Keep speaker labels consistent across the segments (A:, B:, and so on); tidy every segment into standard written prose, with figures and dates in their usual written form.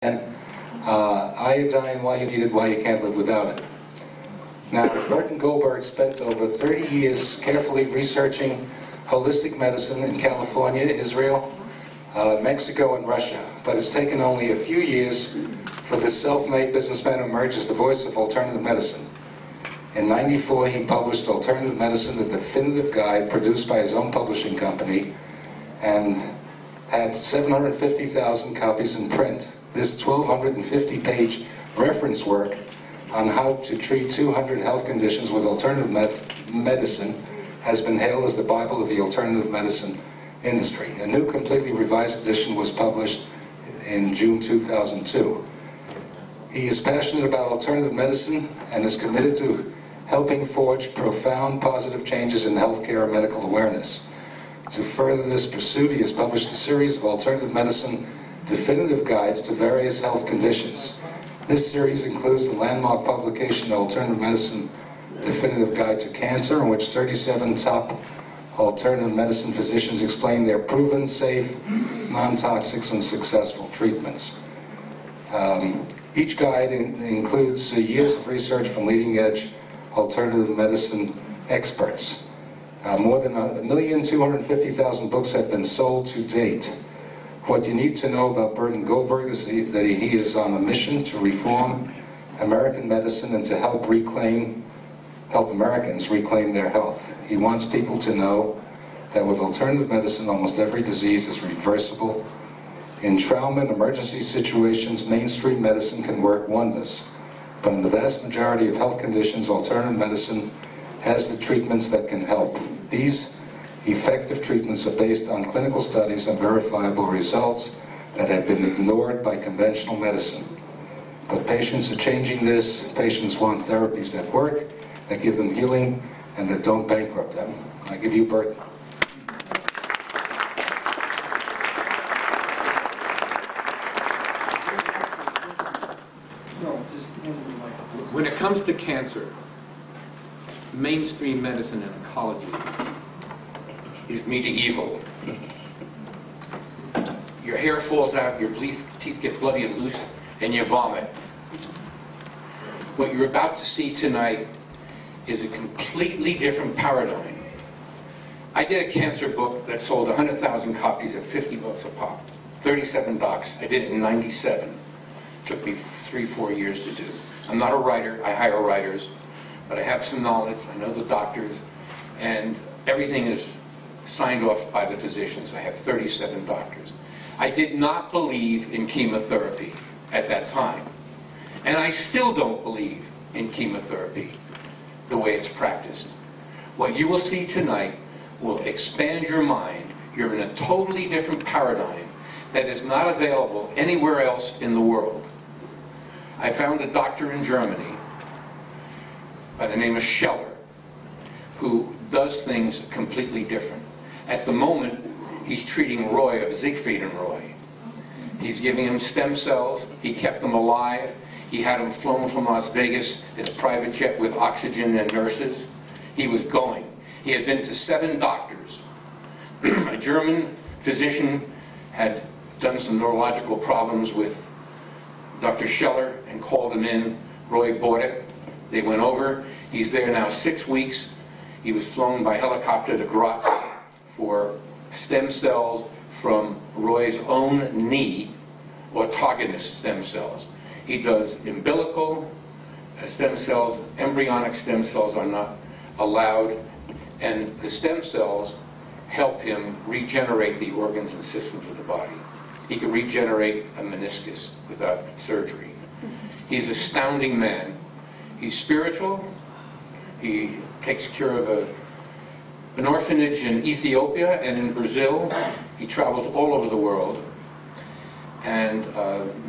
A: And iodine, why you need it, why you can't live without it. Now, Burton Goldberg spent over 30 years carefully researching holistic medicine in California, Israel, Mexico, and Russia. But it's taken only a few years for this self-made businessman to emerge as the voice of alternative medicine. In '94, he published Alternative Medicine, the definitive guide, produced by his own publishing company, and had 750,000 copies in print. This 1,250-page reference work on how to treat 200 health conditions with alternative medicine has been hailed as the Bible of the alternative medicine industry. A new, completely revised edition was published in June 2002. He is passionate about alternative medicine and is committed to helping forge profound positive changes in healthcare and medical awareness. To further this pursuit, he has published a series of alternative medicine definitive guides to various health conditions. This series includes the landmark publication Alternative Medicine Definitive Guide to Cancer, in which 37 top alternative medicine physicians explain their proven, safe, non-toxic, and successful treatments. Each guide includes years of research from leading-edge alternative medicine experts. More than 1,250,000 books have been sold to date. What you need to know about Burton Goldberg is that he is on a mission to reform American medicine and to help Americans reclaim their health. He wants people to know that with alternative medicine, almost every disease is reversible. In trauma and emergency situations, mainstream medicine can work wonders. But in the vast majority of health conditions, alternative medicine has the treatments that can help. These effective treatments are based on clinical studies and verifiable results that have been ignored by conventional medicine. But patients are changing this. Patients want therapies that work, that give them healing, and that don't bankrupt them. I give you Burton.
B: When it comes to cancer, mainstream medicine and oncology is medieval. Your hair falls out, your teeth get bloody and loose, and you vomit. What you're about to see tonight is a completely different paradigm. I did a cancer book that sold 100,000 copies at 50 bucks a pop. 37 docs. I did it in '97. Took me 3-4 years to do. I'm not a writer, I hire writers, but I have some knowledge, I know the doctors, and everything is signed off by the physicians. I have 37 doctors. I did not believe in chemotherapy at that time. And I still don't believe in chemotherapy the way it's practiced. What you will see tonight will expand your mind. You're in a totally different paradigm that is not available anywhere else in the world. I found a doctor in Germany by the name of Scheller who does things completely different. At the moment, he's treating Roy of Siegfried and Roy. He's giving him stem cells. He kept him alive. He had him flown from Las Vegas in a private jet with oxygen and nurses. He was going. He had been to 7 doctors. A German physician had done some neurological problems with Dr. Scheller and called him in. Roy bought it. They went over. He's there now 6 weeks. He was flown by helicopter to Graz for stem cells from Roy's own knee, autogenous stem cells. He does umbilical stem cells. Embryonic stem cells are not allowed, and the stem cells help him regenerate the organs and systems of the body. He can regenerate a meniscus without surgery. He's an astounding man. He's spiritual. He takes care of an orphanage in Ethiopia and in Brazil. He travels all over the world. And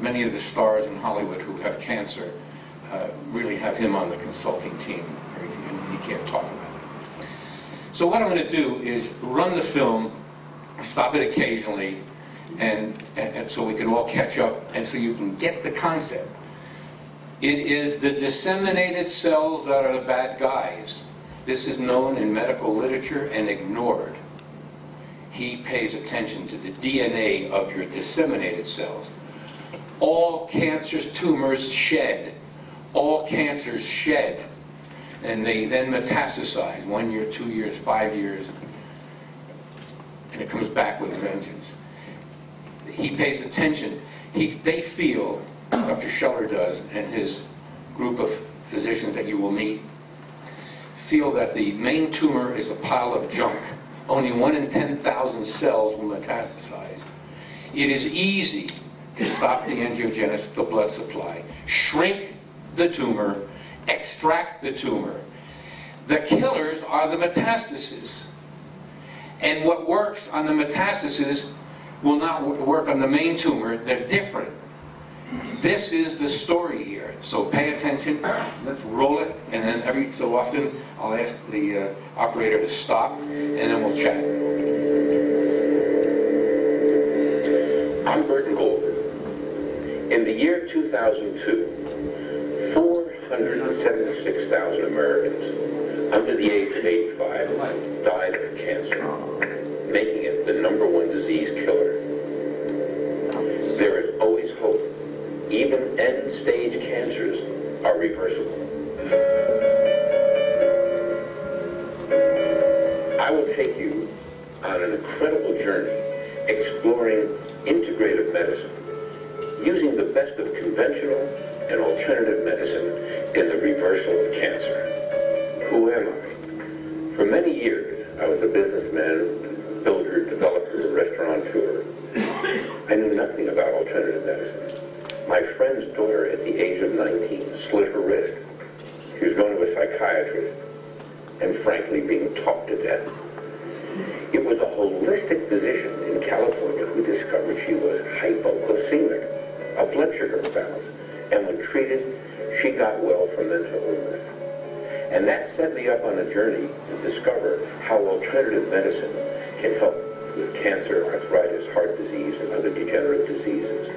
B: many of the stars in Hollywood who have cancer really have him on the consulting team. He can't talk about it. So what I'm going to do is run the film, stop it occasionally, and so we can all catch up, and so you can get the concept. It is the disseminated cells that are the bad guys. This is known in medical literature and ignored. He pays attention to the DNA of your disseminated cells. All cancers, tumors shed. All cancers shed. And they then metastasize, 1 year, 2 years, 5 years, and it comes back with vengeance. He pays attention. They feel, Dr. Scheller does, and his group of physicians that you will meet, feel that the main tumor is a pile of junk. Only 1 in 10,000 cells will metastasize. It is easy to stop the angiogenesis, the blood supply, shrink the tumor, extract the tumor. The killers are the metastases. And what works on the metastases will not work on the main tumor. They're different. This is the story here. So pay attention. Let's roll it. And then every so often, I'll ask the operator to stop, and then we'll chat.
C: I'm Burton Goldberg. In the year 2002, 476,000 Americans under the age of 85 died of cancer, making it the #1 disease killer. There is always hope. Even end-stage cancers are reversible. I will take you on an incredible journey exploring integrative medicine, using the best of conventional and alternative medicine in the reversal of cancer. Who am I? For many years, I was a businessman, builder, developer, restaurateur. I knew nothing about alternative medicine. My friend's daughter at the age of 19 slit her wrist. She was going to a psychiatrist and frankly being talked to death. It was a holistic physician in California who discovered she was hypoglycemic, a blood sugar imbalance, and when treated, she got well from mental illness. And that set me up on a journey to discover how alternative medicine can help with cancer, arthritis, heart disease, and other degenerative diseases.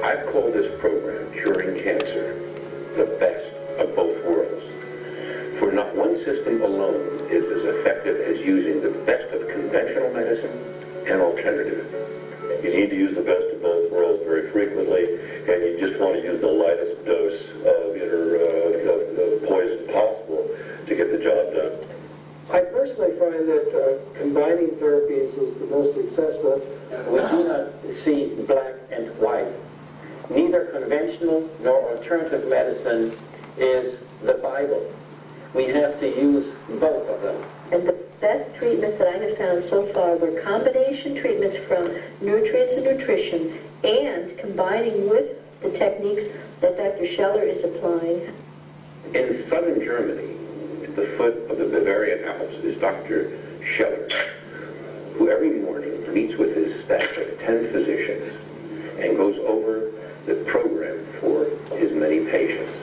C: I've called this program, Curing Cancer, the best of both worlds. For not one system alone is as effective as using the best of conventional medicine and alternative.
D: You need to use the best of both worlds very frequently, and you just want to use the lightest dose of poison possible to get the job done.
E: I personally find that combining therapies is the most successful.
F: We do not see black and white. Neither conventional nor alternative medicine is the Bible. We have to use both of them.
G: And the best treatments that I have found so far were combination treatments from nutrients and nutrition and combining with the techniques that Dr. Scheller is applying.
C: In southern Germany, at the foot of the Bavarian Alps, is Dr. Scheller, who every morning meets with his staff of 10 physicians and goes over the program for his many patients.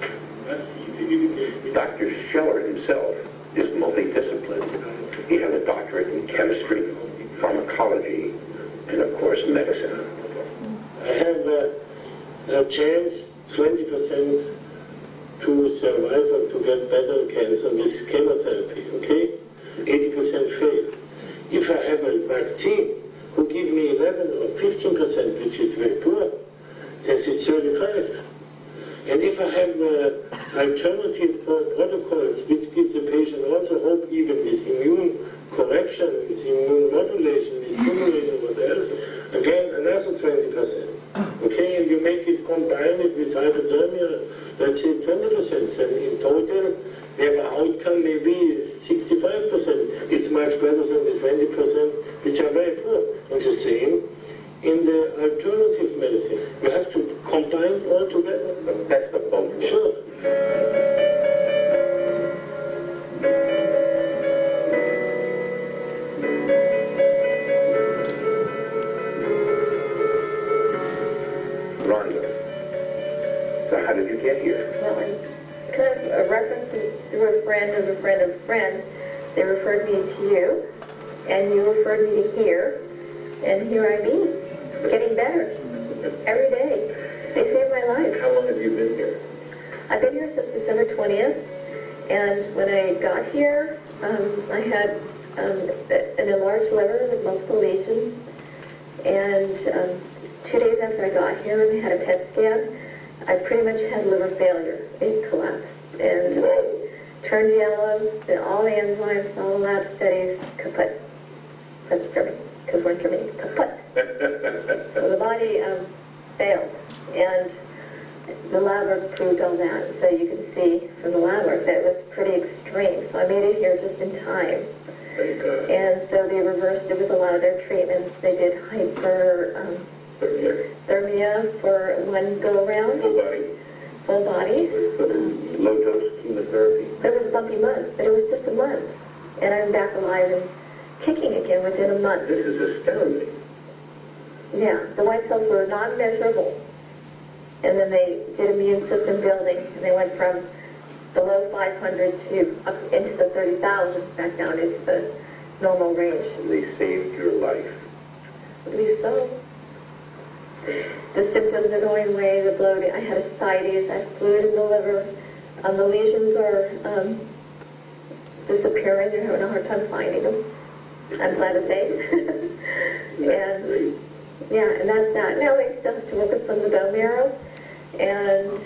C: Dr. Scheller himself is multidisciplined. He has a doctorate in chemistry, pharmacology, and of course medicine.
E: I have a chance, 20%, to survive and to get better cancer with chemotherapy, okay? 80% fail. If I have a vaccine who give me 11 or 15%, which is very poor, then it's 35. And if I have alternative protocols which give the patient also hope, even with immune correction, with immune modulation, with stimulation, what else, again another 20%. Okay, and you make it, combine it with hypothermia, let's say 20%, and in total we have an outcome maybe 65%. It's much better than the 20%, which are very poor. And the same in the alternative medicine. You have to combine all together.
C: The best of both worlds.
E: Sure.
C: Rhonda, so how did you get here?
G: Well, I kind of a reference through a friend of a friend of a friend. They referred me to you, and you referred me to here, and here I be, getting better every day. They saved my life.
C: How long have you been here?
G: I've been here since December 20th, and when I got here, I had an enlarged liver with multiple lesions, and 2 days after I got here and had a PET scan, I pretty much had liver failure. It collapsed, and I turned yellow, all the enzymes, all the lab studies, kaput. That's German, because we're in Germany, kaput. So the body failed, and the lab work proved all that. So you can see from the lab work that it was pretty extreme. So I made it here just in time.
C: Thank God.
G: And so they reversed it with a lot of their treatments. They did hyperthermia for one go-around.
C: Full body.
G: Full body.
C: With low-dose chemotherapy.
G: But it was a bumpy month. But it was just a month. And I'm back alive and kicking again within a month.
C: This is astounding.
G: Yeah, the white cells were non-measurable. And then they did immune system building, and they went from below 500 to up into the 30,000, back down into the normal range.
C: And they saved your life.
G: I believe so. The symptoms are going away, the bloating. I had ascites, I had fluid in the liver. The lesions are disappearing. They're having a hard time finding them, I'm glad to say. And yeah, and that's that. Now they still have to work with some of the bone marrow, and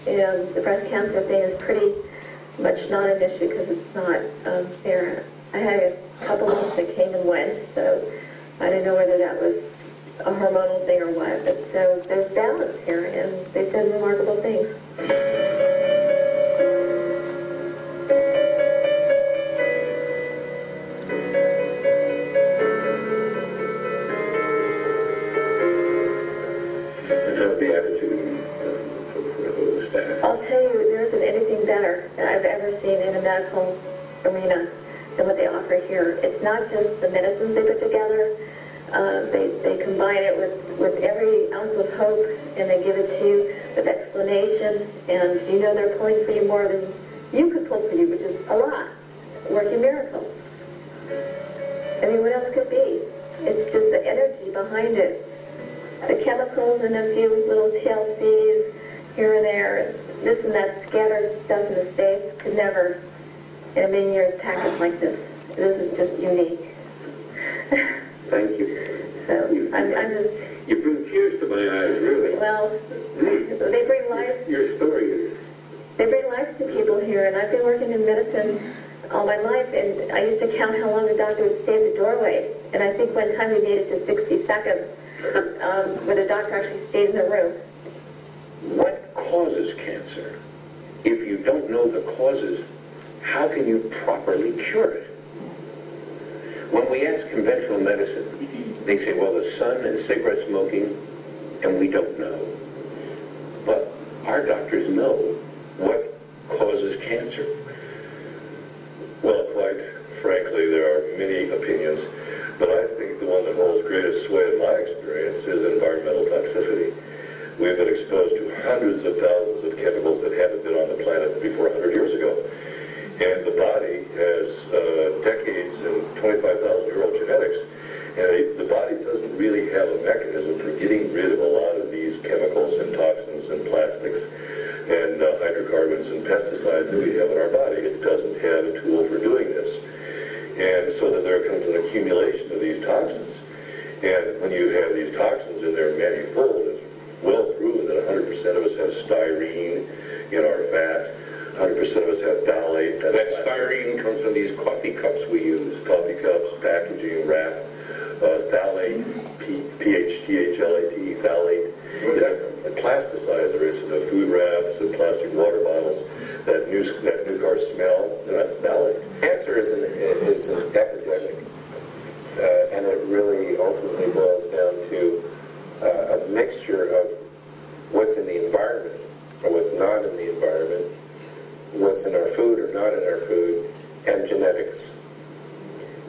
G: the breast cancer thing is pretty much not an issue because it's not there. I had a couple months that came and went, so I didn't know whether that was a hormonal thing or what. But so there's balance here, and they've done remarkable things. I'll tell you, there isn't anything better that I've ever seen in a medical arena than what they offer here. It's not just the medicines they put together. They combine it with every ounce of hope, and they give it to you with explanation, and you know they're pulling for you more than you could pull for you, which is a lot. Working miracles. I mean, what else could be? It's just the energy behind it. The chemicals and a few little TLCs here and there, this and that scattered stuff in the States could never, in a million years, package like this. This is just unique.
C: Thank you.
G: So, I'm just...
C: You bring tears to my eyes, really.
G: Well, they bring life...
C: Your story is...
G: They bring life to people here, and I've been working in medicine all my life, and I used to count how long the doctor would stay at the doorway. And I think one time we made it to 60 seconds, where the doctor actually stayed in the room.
C: What causes cancer? If you don't know the causes, how can you properly cure it? When we ask conventional medicine, they say, well, the sun and cigarette smoking, and we don't know. But our doctors know what causes cancer.
D: Well, quite frankly, there are many opinions, but I think the one that holds greatest sway in my experience is environmental toxicity. We've been exposed to hundreds of thousands of chemicals that haven't been on the planet before 100 years ago. And the body has decades and 25,000-year-old genetics, and the body doesn't really have a mechanism for getting rid of a lot of these chemicals and toxins and plastics and hydrocarbons and pesticides that we have in our body. It doesn't have a tool for doing this. And so that there comes an accumulation of these toxins. And when you have these toxins in there manifold, it's well proven that 100% of us have styrene in our fat. 100% of us have phthalate.
C: That styrene comes from these coffee cups we use.
D: Coffee cups, packaging, wrap, phthalate, PHTHLATE, phthalate. It's a plasticizer. It's in the food wraps and plastic water bottles. That new car smell, that's phthalate.
H: Cancer is an epidemic, and it really ultimately boils down to a mixture of what's in the environment or what's not in the environment, what's in our food or not in our food, and genetics.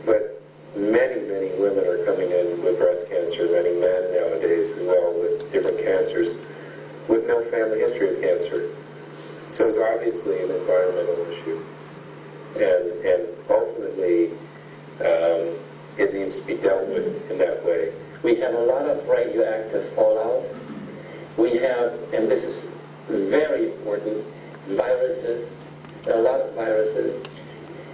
H: But many, many women are coming in with breast cancer, many men nowadays as well with different cancers, with no family history of cancer. So it's obviously an environmental issue. And ultimately, it needs to be dealt with in that way.
F: We have a lot of radioactive fallout. We have, and this is very important, viruses, there are a lot of viruses,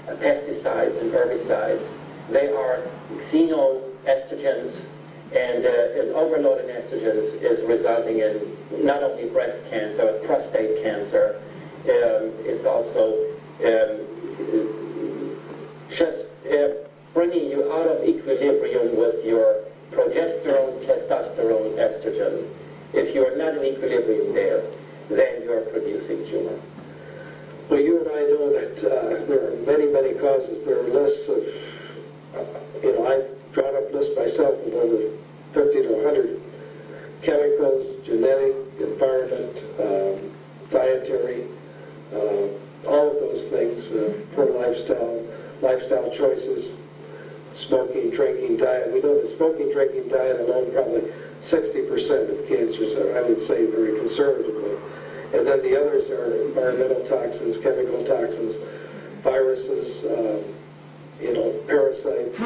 F: pesticides and herbicides. They are xenoestrogens, and an overload in estrogens is resulting in not only breast cancer, but prostate cancer. It's also just bringing you out of equilibrium with your progesterone, testosterone, estrogen. If you are not in equilibrium there, then you are producing tumor.
I: Well, you and I know that there are many, many causes. There are lists of, I drawn up lists myself of over 50 to 100 chemicals, genetic, environment, dietary, all of those things, poor lifestyle choices, smoking, drinking, diet. We know the smoking, drinking, diet alone probably 60% of cancers, I would say very conservatively. And then the others are environmental toxins, chemical toxins, viruses, parasites,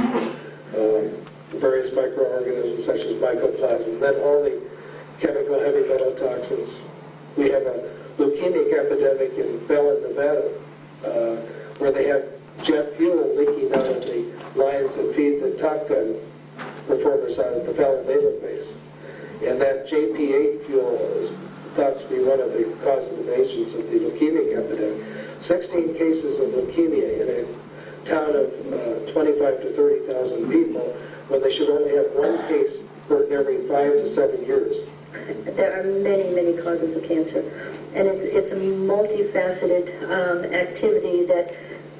I: various microorganisms such as mycoplasma, then all the chemical heavy metal toxins. We have a leukemic epidemic in Fallon, Nevada, where they have jet fuel leaking out of the lines that feed the Top Gun performers out at the Fallon Naval Base. And that JP-8 fuel is thought to be one of the causative agents of the leukemic epidemic. 16 cases of leukemia in a town of 25 to 30,000 people, when they should only have one case every 5 to 7 years.
J: There are many, many causes of cancer, and it's a multifaceted activity that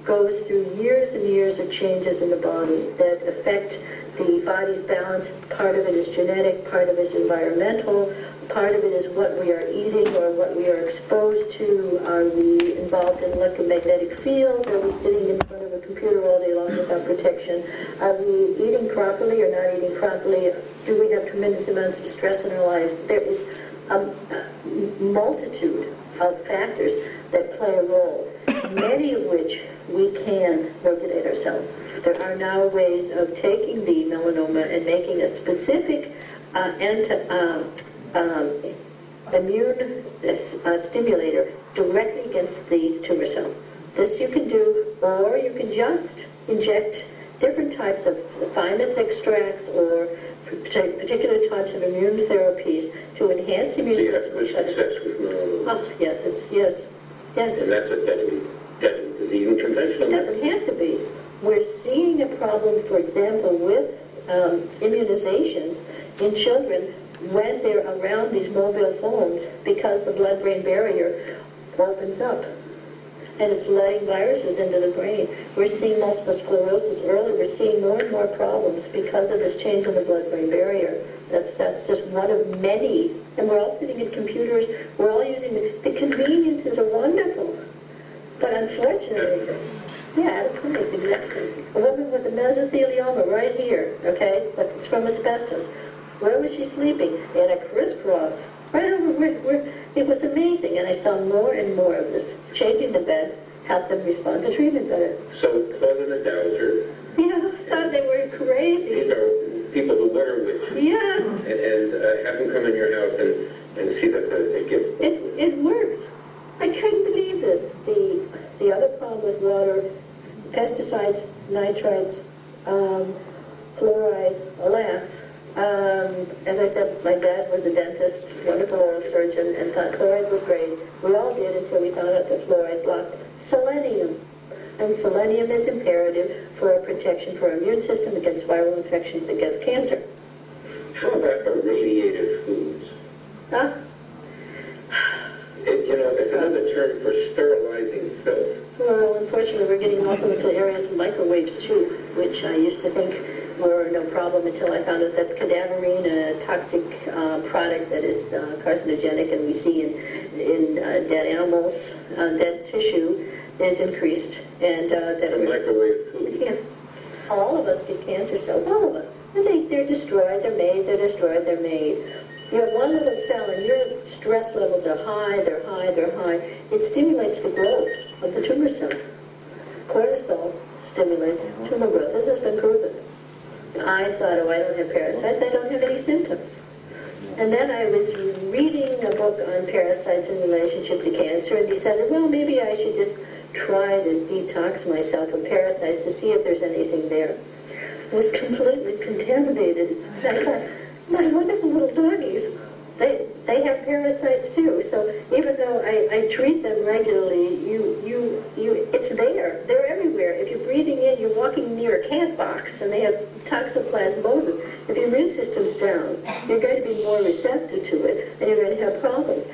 J: goes through years and years of changes in the body that affect the body's balance. Part of it is genetic, part of it is environmental, part of it is what we are eating or what we are exposed to. Are we involved in electromagnetic fields? Are we sitting in front of a computer all day long without protection? Are we eating properly or not eating properly? Do we have tremendous amounts of stress in our lives? There is a multitude of factors that play a role, many of which we can regulate ourselves. There are now ways of taking the melanoma and making a specific immune stimulator directly against the tumor cell. This you can do, or you can just inject different types of thymus extracts or particular types of immune therapies to enhance the immune system.
C: So you have good success with melanoma.
J: Oh, yes, yes.
C: And that's a deadly disease in conventional
J: It doesn't have to be. We're seeing a problem, for example, with immunizations in children when they're around these mobile phones, because the blood-brain barrier opens up and it's letting viruses into the brain. We're seeing multiple sclerosis early. We're seeing more and more problems because of this change in the blood-brain barrier. That's just one of many. And we're all sitting at computers. We're all using the conveniences are wonderful. But unfortunately, yeah, out of place, exactly. A woman with a mesothelioma right here, okay, but it's from asbestos. Where was she sleeping? In a crisscross. Right over where it was amazing, and I saw more and more of this. Changing the bed helped them respond to treatment better.
C: So call it a dowser.
J: Yeah, I thought they were crazy.
C: These are people who learn with you.
J: Yes.
C: And have them come in your house and see that it gets...
J: It works. I couldn't believe this. The other problem with water, pesticides, nitrites, fluoride, alas. As I said, my dad was a dentist, wonderful oral surgeon, and thought fluoride was great. We all did until we found out that fluoride blocked selenium. And selenium is imperative for protection for our immune system against viral infections, against cancer.
C: How about irradiated foods?
J: Huh?
C: It's another term for sterilizing filth.
J: Well, unfortunately, we're getting also into areas of microwaves, too, which I used to think were no problem until I found out that cadaverine, a toxic product that is carcinogenic, and we see in dead animals, dead tissue, is increased. And that
C: microwave food.
J: Yes. All of us get cancer cells, all of us. And they're destroyed, they're made, they're destroyed, they're made. You have one little cell and your stress levels are high, they're high, they're high. It stimulates the growth of the tumor cells. Cortisol stimulates tumor growth. This has been proven. I thought, oh, I don't have parasites, I don't have any symptoms. And then I was reading a book on parasites in relationship to cancer and decided, well, maybe I should just try to detox myself from parasites to see if there's anything there. It was completely contaminated. And I thought, my wonderful little doggies, they have parasites too. So even though I treat them regularly, it's there. They're everywhere. If you're breathing in, you're walking near a cat box and they have toxoplasmosis. If your immune system's down, you're going to be more receptive to it and you're going to have problems.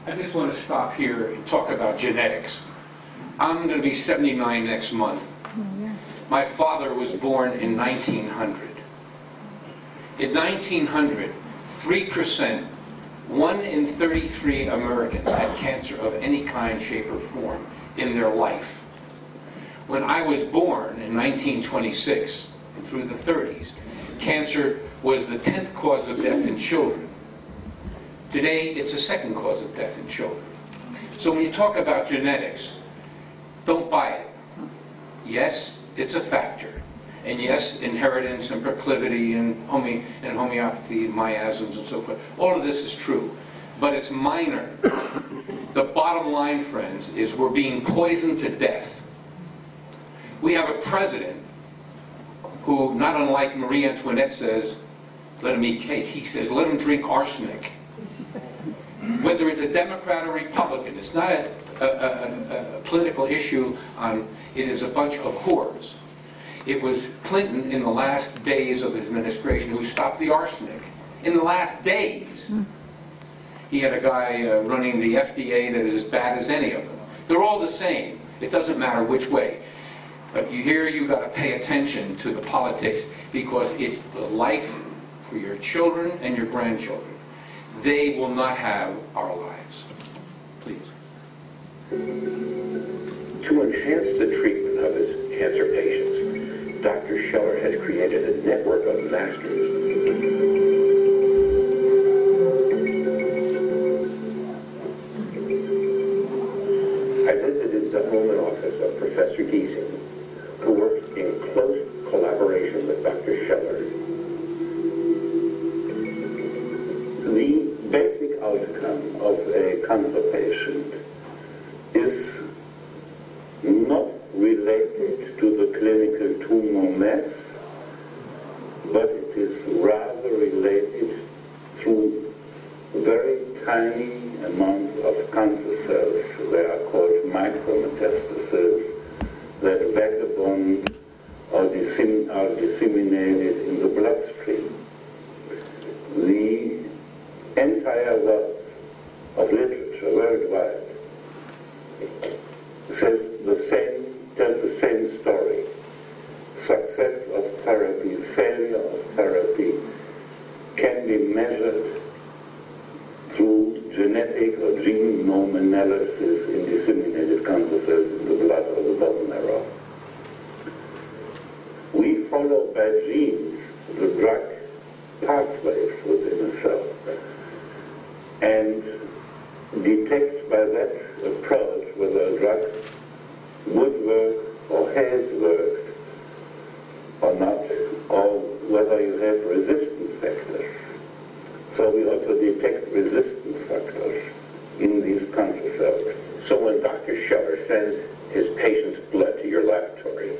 B: I just want to stop here and talk about genetics. I'm going to be 79 next month. My father was born in 1900. In 1900, 3%, 1 in 33 Americans had cancer of any kind, shape, or form in their life. When I was born in 1926 and through the 30s, cancer was the 10th cause of death in children. Today, it's the 2nd cause of death in children. So when you talk about genetics, don't buy it. Yes, it's a factor. And yes, inheritance and proclivity and homeopathy and miasms and so forth, all of this is true. But it's minor. The bottom line, friends, is we're being poisoned to death. We have a president who, not unlike Marie Antoinette says, let him eat cake. He says, let him drink arsenic. Whether it's a Democrat or Republican, it's not a political issue on, it is a bunch of whores. It was Clinton in the last days of his administration who stopped the arsenic. In the last days. He had a guy running the FDA that is as bad as any of them. They're all the same. It doesn't matter which way. But you've got to pay attention to the politics because it's the life for your children and your grandchildren. They will not have our lives. Please.
C: To enhance the treatment of his cancer patients, Dr. Scheller has created a network of masters. I visited the home and office of Professor Giesing, who works in close collaboration with Dr. Scheller.
K: The basic outcome of a cancer patient is not related to the clinical tumor mass, but it is rather related through very tiny amounts of cancer cells. They are called micrometastases that vagabond or are disseminated in the bloodstream. The entire wealth of literature worldwide tells the same story. Success of therapy, failure of therapy can be measured through genetic or genome analysis in disseminated cancer cells in the blood or the bone marrow. We follow by genes the drug pathways within a cell and detect by that approach whether a drug would work or has worked or not, or whether you have resistance factors. So we also detect resistance factors in these cancer cells.
C: So when Dr. Scheller sends his patient's blood to your laboratory,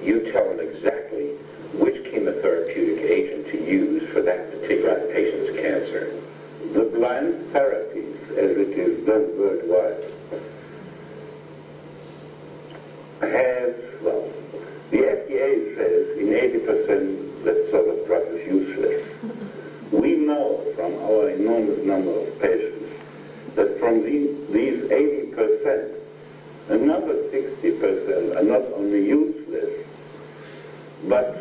C: you tell him exactly which chemotherapeutic agent to use for that particular patient's cancer.
K: The blind therapies, as it is done worldwide, the FDA says in 80% that sort of drug is useless. We know from our enormous number of patients that from these 80%, another 60% are not only useless, but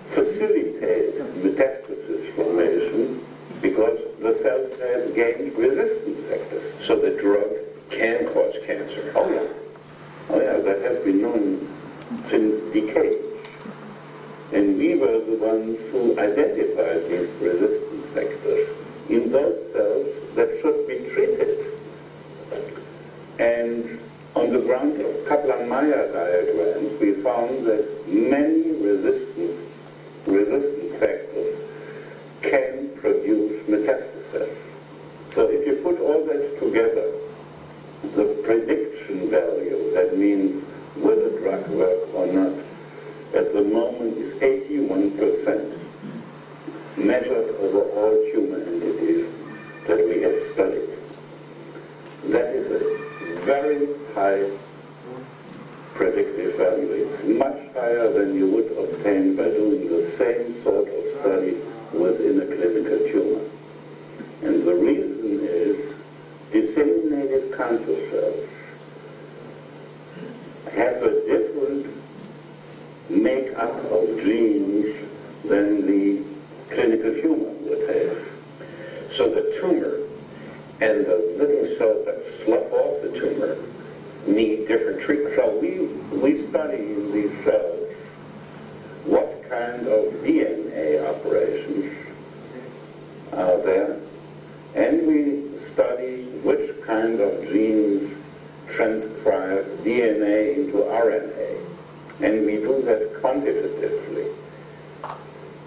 K: facilitate metastasis formation because the cells have gained resistance factors.
C: So the drug can cause cancer?
K: Oh yeah. Oh yeah, that has been known since decades. And we were the ones who identified these resistance factors in those cells that should be treated. And on the grounds of Kaplan-Meier diagrams, we found that many resistance factors metastasis. So if you put all that together, the prediction value, that means will a drug work or not, at the moment is 81%, measured over all tumor entities that we have studied. That is a very high predictive value. It's much higher than you would obtain by doing the same sort of study within a clinical tumor. And the reason is disseminated cancer cells have a different make-up of genes than the clinical tumor would have.
C: So the tumor and the living cells that slough off the tumor need different treatment.
K: So we study in these cells what kind of DNA operations are there, and we study which kind of genes transcribe DNA into RNA, and we do that quantitatively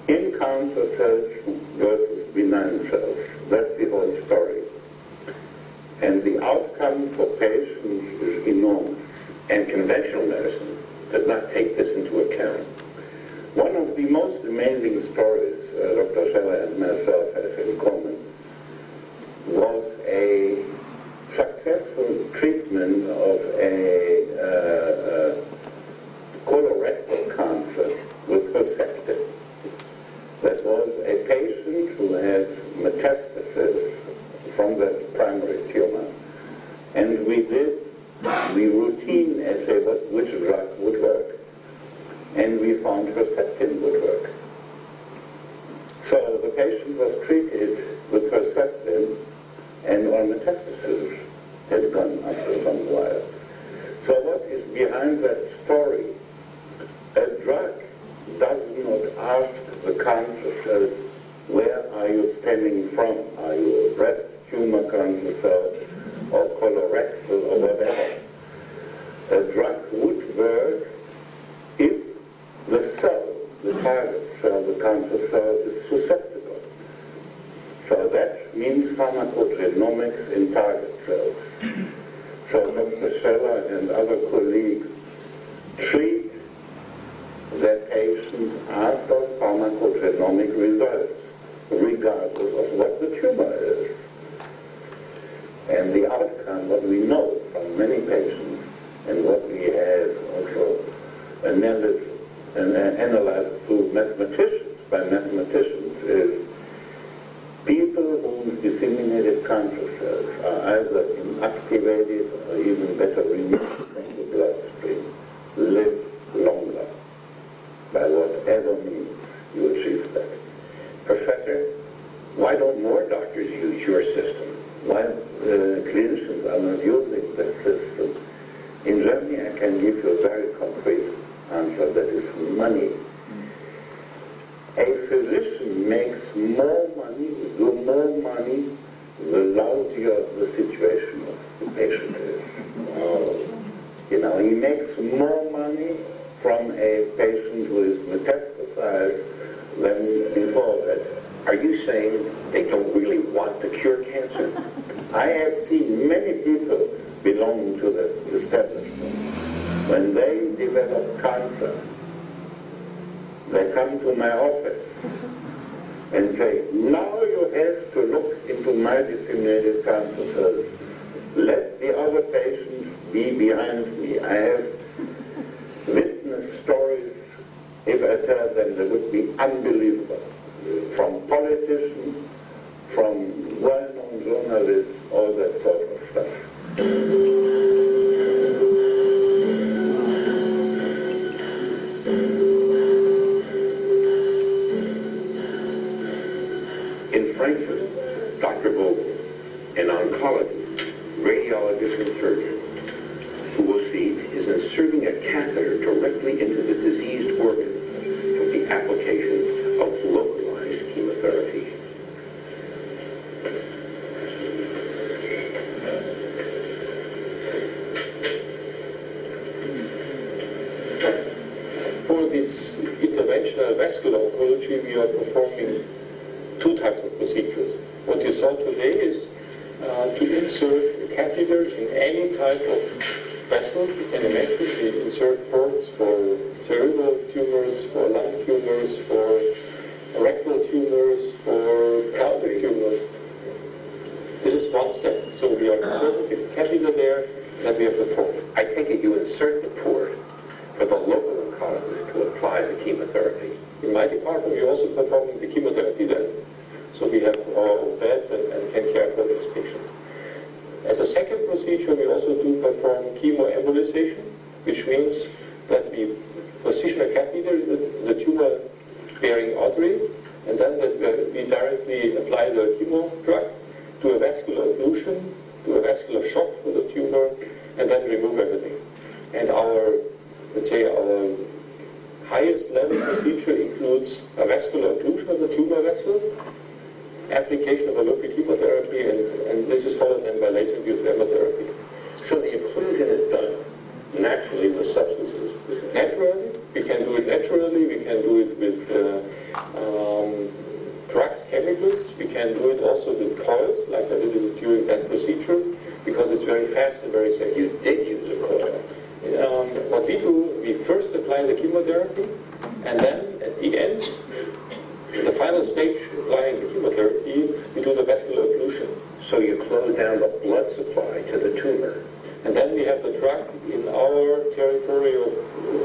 K: in cancer cells versus benign cells. That's the whole story. And the outcome for patients is enormous.
C: And conventional medicine does not take this into account.
K: One of the most amazing stories Dr. Scheller and myself have in common was a successful treatment of a colorectal cancer with Herceptin. That was a patient who had metastasis from that primary tumor, and we did the routine assay which drug would work, and we found Herceptin would work. So the patient was treated with Herceptin, and all metastasis had gone after some while. So what is behind that story? A drug does not ask the cancer cells, where are you stemming from? Are you a breast tumor cancer cell or colorectal or whatever? A drug would work if the cell, the target cell, the cancer cell, is susceptible. So that means pharmacogenomics in target cells. So Dr. Scheller and other colleagues treat their patients after pharmacogenomic results, regardless of what the tumor is. And the outcome, what we know from many patients, and what we have also analyzed through mathematicians, by mathematicians, is people whose disseminated cancer cells are either inactivated or even better removed from the bloodstream live longer. By whatever means you achieve that.
C: Professor, why don't more doctors use your system?
K: Why clinicians are not using that system? In Germany, I can give you a very concrete answer, that is money. A physician makes more money, the more money, the lousier the situation of the patient is. You know, he makes more money from a patient who is metastasized than before that.
C: Are you saying they don't really want to cure cancer?
K: I have seen many people belonging to the establishment. When they develop cancer, they come to my office and say, now you have to look into my disseminated cancer cells. Let the other patient be behind me. I have witness stories, if I tell them, they would be unbelievable. From politicians, from well-known journalists, all that sort of stuff.
C: In Frankfurt, Dr. Vogel, an oncologist, radiologist, and surgeon, who we'll see is inserting a catheter directly into the diseased organ for the application of localized chemotherapy.
L: For this interventional vascular oncology, we are performing two types of procedures. what you saw today is to insert a catheter in any type of vessel. You can imagine we insert ports for cerebral tumors, for lung tumors, for rectal tumors, for pelvic tumors. This is one step. So we are inserting the catheter there, then we have the port.
C: I take it you insert the port for the local oncologist to apply the chemotherapy.
L: In my department, we're also performing the chemotherapy then. So we have our own beds and can care for those patients. As a second procedure, we also do perform chemoembolization, which means that we position a catheter in the tumor-bearing artery, and then we directly apply the chemo drug, do a vascular occlusion, do a vascular shock for the tumor, and then remove everything. And our, let's say, our highest level procedure includes a vascular occlusion of the tumor vessel, application of a local chemotherapy, and this is followed then by laser-induced thermotherapy.
C: So the occlusion is done naturally with substances.
L: Naturally, we can do it naturally, we can do it with drugs, chemicals, we can do it also with coils, like I did it during that procedure, because it's very fast and very safe.
C: You did use a coil.
L: What we do, we first apply the chemotherapy, and then at the end, the final stage, applying the chemotherapy, we do the vascular occlusion.
C: So you close down the blood supply to the tumor.
L: And then we have the drug in our territory of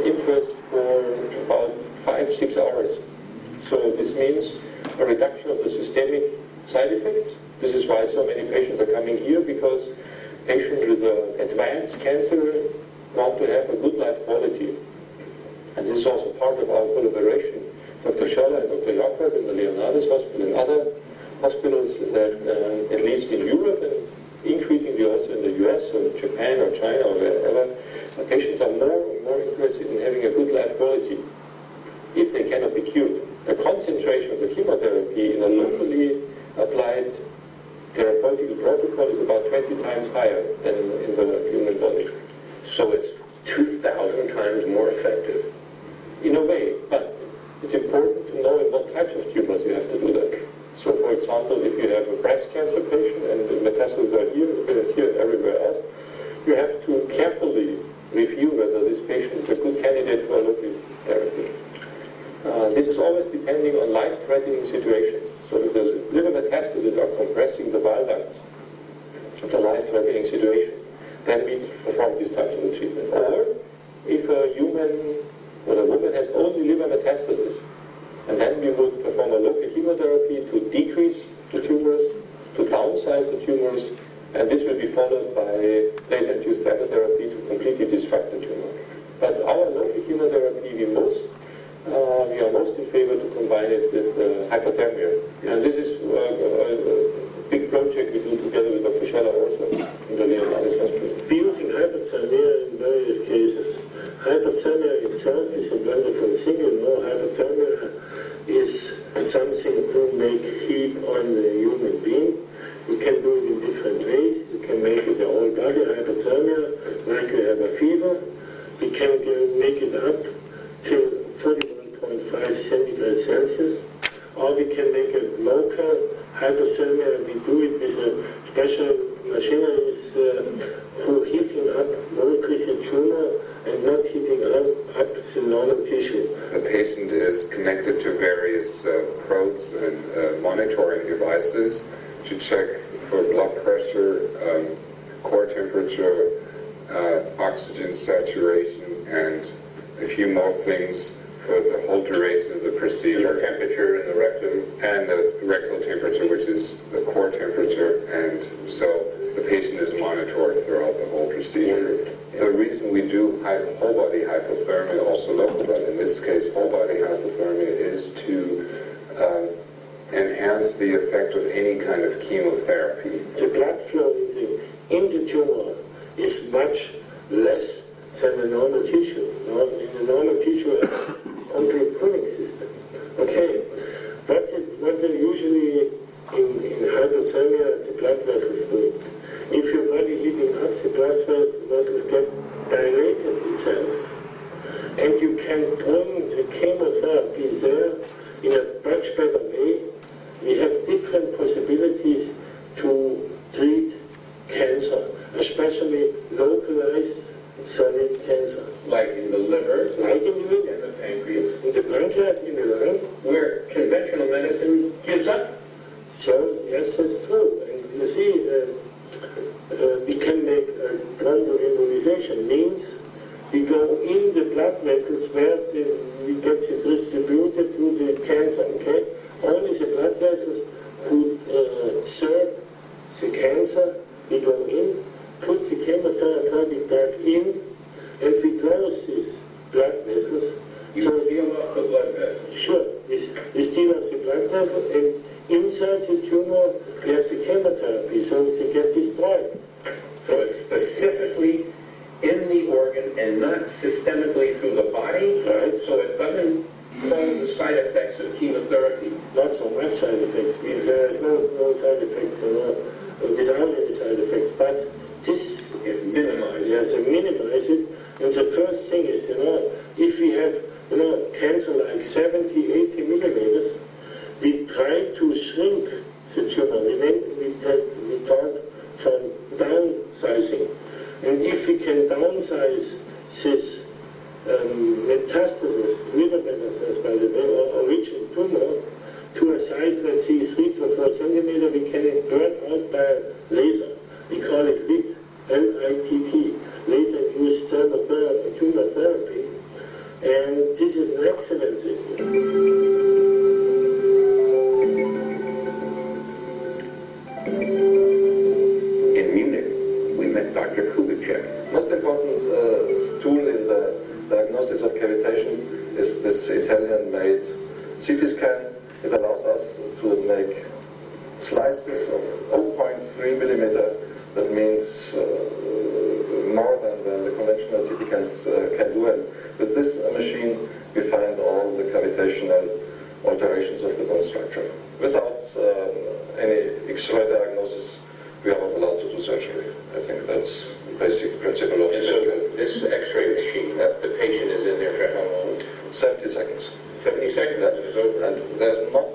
L: interest for about 5-6 hours. So this means a reduction of the systemic side effects. This is why so many patients are coming here, because patients with advanced cancer want to have a good life quality. And this is also part of our collaboration. Dr. Scheller and Dr. Jakob in the Leonardis Hospital and other hospitals that, at least in Europe and increasingly also in the US or Japan or China or wherever, patients are more and more interested in having a good life quality if they cannot be cured. The concentration of the chemotherapy in a locally applied therapeutic protocol is about 20 times higher than in the human body.
C: So it's 2,000 times more effective.
L: In a way, but it's important to know in what types of tumors you have to do that. So, for example, if you have a breast cancer patient and the metastases are here everywhere else, you have to carefully review whether this patient is a good candidate for a local therapy. This is always depending on life-threatening situations. So if the liver metastases are compressing the bile ducts, it's a life-threatening situation. Then we perform these types of treatment. Or if a human or a woman has only liver metastasis, and then we would perform a local chemotherapy to decrease the tumors, to downsize the tumors, and this will be followed by laser-induced thermotherapy to completely destruct the tumor. But our local chemotherapy, we are most in favor to combine it with hypothermia. And this is a big project we do together with Dr. Scheller also in the Leonardis Hospital.
E: We're using hypothermia in various cases. Hypothermia itself is a wonderful thing. You know, hypothermia is something to make heat on the human being. You can do it in different ways. You can make it a whole body hypothermia, like you have a fever. We can make it up to 41.5 centigrade Celsius. Or we can make a local hypothermia. We do it with a special machinery for heating up mostly the tumor and not heating up the normal tissue.
H: The patient is connected to various probes and monitoring devices to check for blood pressure, core temperature, oxygen saturation, and a few more things for the whole duration of the procedure.
C: The temperature in the rectum.
H: And the rectal temperature, which is the core temperature, and so the patient is monitored throughout the whole procedure. The reason we do whole body hypothermia, also local, but in this case whole body hypothermia, is to enhance the effect of any kind of chemotherapy.
E: The blood flow in the tumor is much less than the normal tissue. In the normal tissue, complete cooling system. Okay, what they usually in hypothermia the blood vessels do. If your body heating up, the blood vessels get dilated itself, and you can bring the chemotherapy there in a much better way we have different possibilities to treat cancer, especially localized solid cancer.
C: Like in the liver,
E: Like in the liver,
C: in the pancreas,
E: in the pancreas, in the lung.
C: where conventional medicine gives up.
E: So, yes, that's true. And you see, we can make a thromboembolization, means we go in the blood vessels where we get it distributed to the cancer, okay? Only the blood vessels who serve the cancer, we go in, put the chemotherapeutic drug in, and we close these blood vessels.
C: You
E: So
C: seal off the blood vessels.
E: sure, we steal off the blood vessel, and inside the tumor we have the chemotherapy, so they get destroyed.
C: So it's specifically in the organ and not systemically through the body,
E: Right.
C: so it doesn't cause the side effects of chemotherapy.
E: Not so much side effects, because there is no side effects, without any side effects, but this
C: It minimizes.
E: yes, they minimize it. And the first thing is, if we have, cancer like 70, 80 millimeters, we try to shrink the tumor. We talk from downsizing. And if we can downsize this metastasis, liver metastasis by the way, or original tumor, to a size, let's say, 3 to 4 centimeters, we can burn out by laser. We call it LITT, L-I-T-T, laser-induced tumor therapy. And this is an excellent thing.
C: In Munich, we met Dr. Kubitschek.
D: Most important tool in the diagnosis of cavitation is this Italian-made CT scan. It allows us to make slices of 0.3 millimeter. That means more than the conventional CT scans can do. And with this machine, we find all the cavitational alterations of the bone structure. Without any X-ray diagnosis, we are not allowed to do surgery. I think that's the basic principle of the surgery.
C: This X-ray machine, the patient is in there for how long?
D: 70 seconds.
C: 70 seconds and it's over.
D: And there's not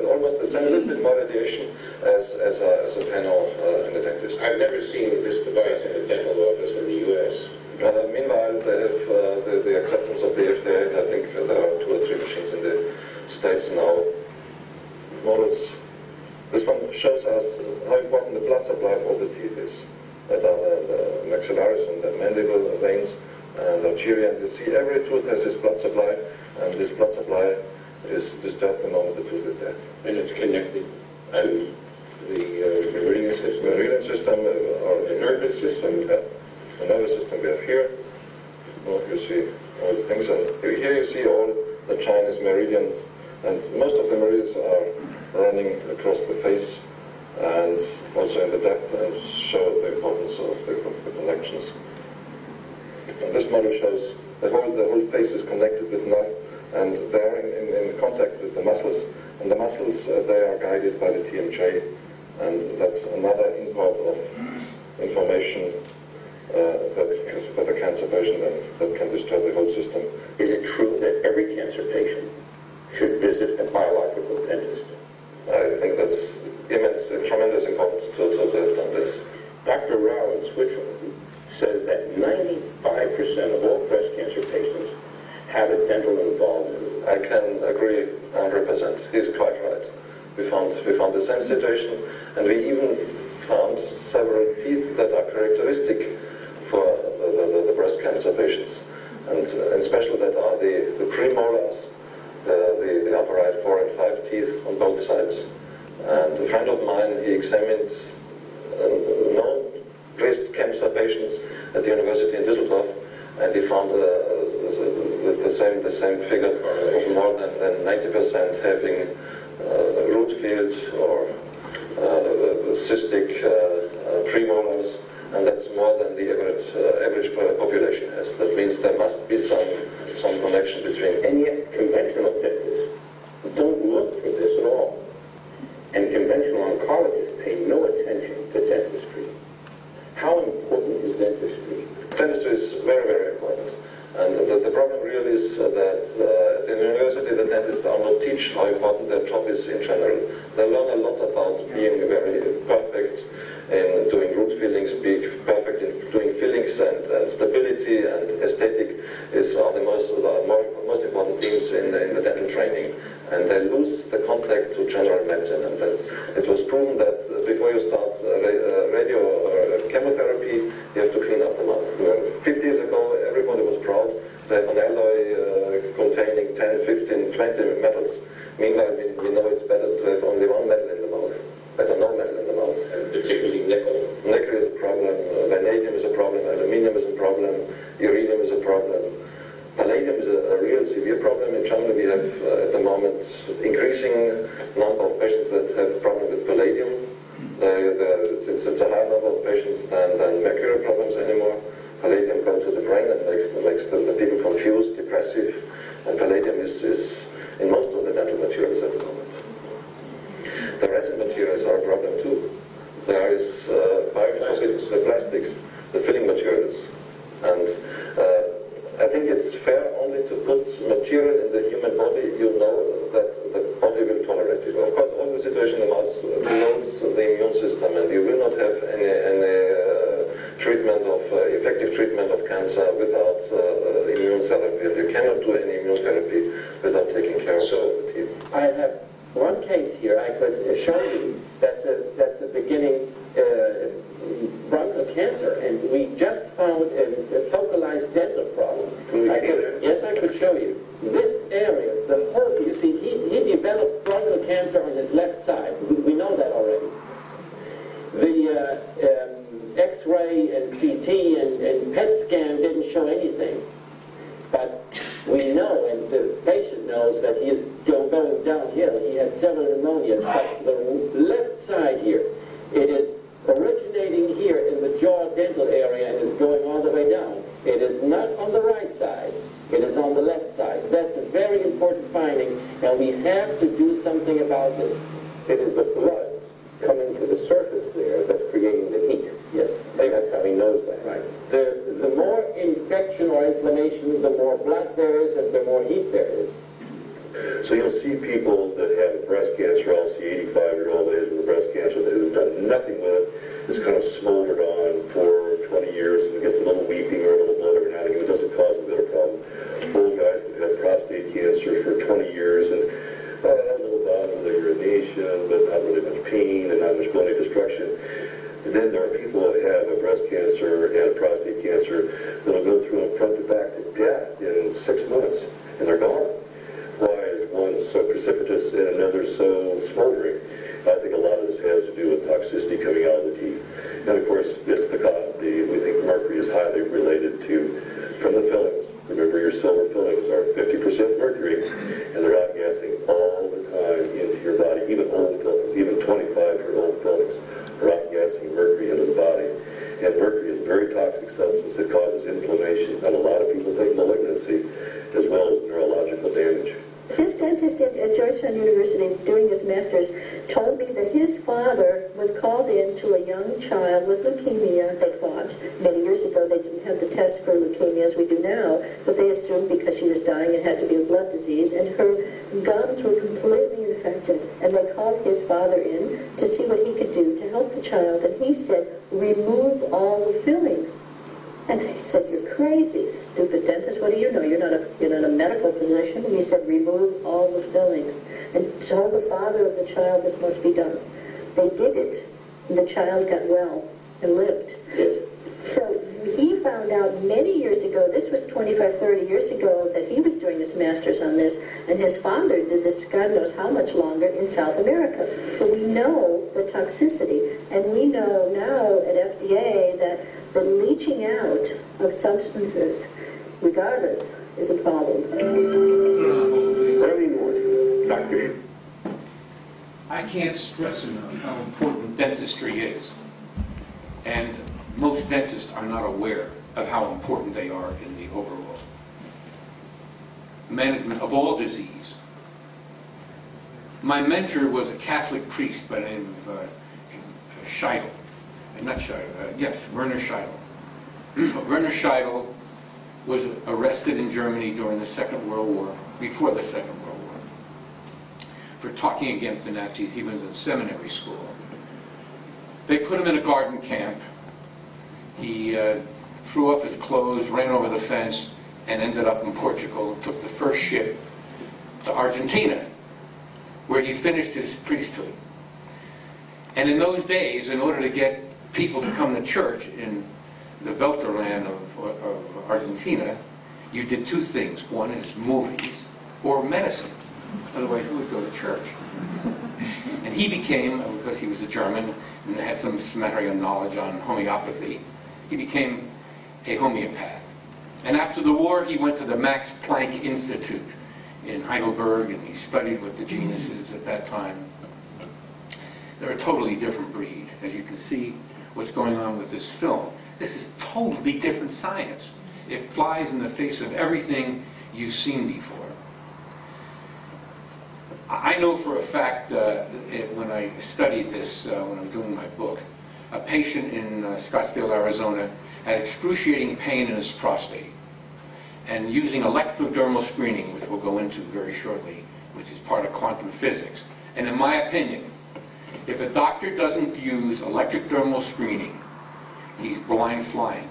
D: almost the same, a little bit more radiation as a panel in the dentist.
C: I've never seen this device in a dental office in the U.S.
D: Meanwhile, they have the acceptance of the FDA. I think there are 2 or 3 machines in the States now. Models. This one shows us how important the blood supply for all the teeth is. That are the maxillaris and the mandible veins and arteria. And you see every tooth has its blood supply, and this blood supply is disturbed the moment the tooth is dead.
C: And it's connected to the meridian system.
D: Meridian system or the nervous system. The nervous system we have here. You see all the things, and here you see all the Chinese meridian, and most of the meridians are running across the face and also in the depth, and show the importance of the connections. And this model shows the whole face is connected with nerve, and they're in contact with the muscles, and the muscles they are guided by the TMJ, and that's another import of information that for the cancer patient, and that can disturb the whole system.
C: Is it true that every cancer patient should visit a biological dentist?
D: I think that's immense, tremendous importance to have done this.
C: Dr. Rao in Switzerland says that 95% of all breast cancer patients have a dental involvement.
D: I can agree 100%. He's quite right. We found the same situation, and we even found several teeth that are characteristic for the breast cancer patients, and especially that are the premolars, the upper right 4 and 5 teeth on both sides. And a friend of mine, he examined known breast cancer patients at the university in Düsseldorf, and he found the same figure of more than 90% having root fields or cystic premolars, and that's more than the average population has. That means there must be some connection between.
C: And yet conventional dentists don't look for this at all. And conventional oncologists pay no attention to dentistry. How important is dentistry?
D: Dentistry is very, very important. And the problem really is that at the university the dentist dentists are not teach how important their job is in general. They learn a lot about being very perfect in doing root fillings, being perfect in doing fillings, and stability and aesthetic are the most important themes in the dental training. And they lose the contact to general medicine. And it was proven that before you start radio or chemotherapy, you have to clean up the mouth. 50 years ago, everybody was proud to have an alloy containing 10, 15, 20 metals. Meanwhile, we know it's better to have only one metal in the mouth. Better no metal in the mouth.
C: And particularly nickel.
D: Nickel is a problem, vanadium is a problem, aluminium is a problem, iridium is a problem. Palladium is a real severe problem. In Germany we have at the moment increasing number of patients that have problem with palladium. It's a higher number of patients than mercury problems anymore. Palladium goes to the brain and makes the people confused, depressive, and palladium is in most of the dental materials at the moment. The resin materials are a problem too. There is the plastics, the filling materials, and I think it's fair only to put material in the human body you know that the body will tolerate it. Of course, all the situation in the mouth loads the immune system, and you will not have any effective treatment of cancer without immune therapy. You cannot do any immune therapy without taking care of the teeth.
F: I have one case here I could show you. That's a beginning bronchial cancer, and we just found a focalized dental problem.
D: Can we see that?
F: Yes, I could show you. This area, the whole, you see, he develops bronchial cancer on his left side. We know that already. The X-ray and CT and PET scan didn't show anything. But we know, and the patient knows, that he is going downhill. He had several pneumonias, but the left side here, it is originating here in the jaw dental area and is going all the way down. It is not on the right side, it is on the left side. That's a very important finding, and we have to do something about this.
H: It is the blood coming to the surface there that's creating the heat.
F: Yes.
H: And that's how he knows that.
F: Right. The more infection or inflammation, the more blood there is and the more heat there is.
D: So you'll see people that have breast cancer. I'll see 85-year-old ladies with breast cancer that have done nothing with it. It's kind of smoldered on for 20 years and gets a little weeping or a little blood every now and again. It doesn't cause a bit of problem. Old guys that have prostate cancer for 20 years and a little bout of urination, but not really much pain and not much bony destruction. And then there are people who have a breast cancer and a prostate cancer that'll go through them front to back to death in 6 months, and they're gone. Why is one so precipitous and another so smoldering? I think a lot of this has to do with toxicity coming out of the teeth. And of course, it's we think mercury is highly related to, from the fillings. Remember, your silver fillings are 50% mercury, and they're outgassing all the time into your body. Even old fillings, even 25-year-old fillings are outgassing mercury into the body. And mercury is a very toxic substance that causes inflammation, and a lot of people think malignancy, as well as neurological damage.
J: His dentist at Georgetown University, doing his master's, told me that his father was called in to a young child with leukemia, they thought. Many years ago, they didn't have the test for leukemia as we do now, but they assumed because she was dying it had to be a blood disease, and her gums were completely infected. And they called his father in to see what he could do to help the child, and he said, remove all the fillings. And they said, you're crazy, stupid dentist, what do you know? You're not a medical physician. And he said, remove all the fillings. And told the father of the child this must be done. They did it, and the child got well and lived.
F: Yes.
J: So he found out many years ago, this was 25, 30 years ago, that he was doing his master's on this, and his father did this, God knows how much longer, in South America. So we know the toxicity, and we know now at FDA that the leaching out of substances, regardless, is a problem.
C: Early morning, Dr.
B: I can't stress enough how important dentistry is. And most dentists are not aware of how important they are in the overall management of all disease. My mentor was a Catholic priest by the name of Scheidel. Not Scheidel, yes, Werner Scheidel. Werner Scheidel was arrested in Germany during the Second World War, before the Second World War. for talking against the Nazis. He was in seminary school. They put him in a garden camp. He threw off his clothes, ran over the fence, and ended up in Portugal. Took the first ship to Argentina, where he finished his priesthood. And in those days, in order to get people to come to church in the Welterland of Argentina, you did two things. One is movies or medicine. Otherwise, who would go to church? And he became, because he was a German and had some smattering of knowledge on homeopathy, he became a homeopath. And after the war, he went to the Max Planck Institute in Heidelberg, and he studied with the geniuses at that time. They're a totally different breed. As you can see what's going on with this film. This is totally different science. It flies in the face of everything you've seen before. I know for a fact, when I studied this, when I was doing my book, a patient in Scottsdale, Arizona, had excruciating pain in his prostate. And using electrodermal screening, which we'll go into very shortly, which is part of quantum physics. And in my opinion, if a doctor doesn't use electrodermal screening, he's blind flying.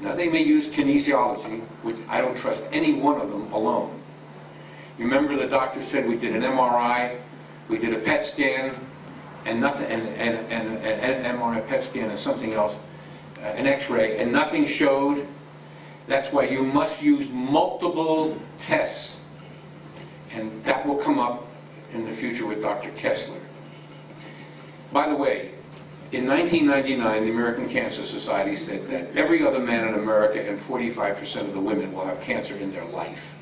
B: Now they may use kinesiology, which I don't trust any one of them alone. You remember the doctor said we did an MRI, we did a PET scan, and nothing, and an MRI, PET scan, and something else, an X-ray, and nothing showed. That's why you must use multiple tests, and that will come up in the future with Dr. Kessler. By the way, in 1999, the American Cancer Society said that every other man in America and 45% of the women will have cancer in their life.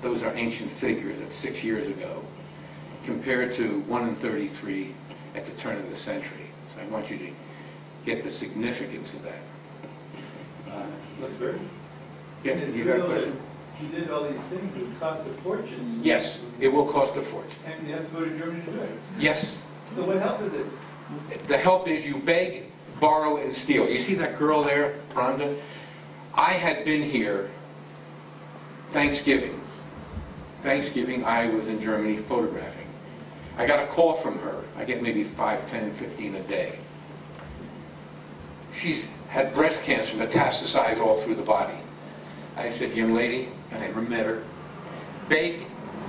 B: Those are ancient figures. That's 6 years ago, compared to 1 in 33 at the turn of the century. So I want you to get the significance of that.
M: Let's go.
B: Yes, you got a question?
M: He did all these things that cost a fortune.
B: Yes, it will cost a fortune.
M: And you have to go to Germany to do it.
B: Yes.
M: So what help is it?
B: The help is you beg, borrow, and steal. You see that girl there, Rhonda? I had been here Thanksgiving. I was in Germany photographing. I got a call from her. I get maybe 5, 10, 15 a day. She's had breast cancer metastasized all through the body. I said, young lady, and I met her, beg,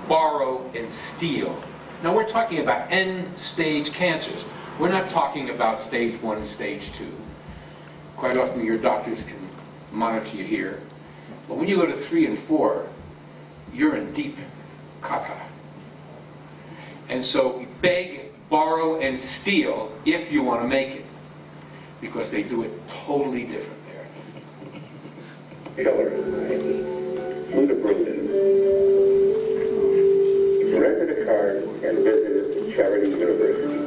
B: borrow, and steal. Now we're talking about end-stage cancers. We're not talking about stage 1 and stage 2. Quite often your doctors can monitor you here. But when you go to 3 and 4, you're in deep caca. And so beg, borrow, and steal if you want to make it. Because they do it totally different there.
C: Keller and I flew to Berlin, rented a car, and visited Charity University.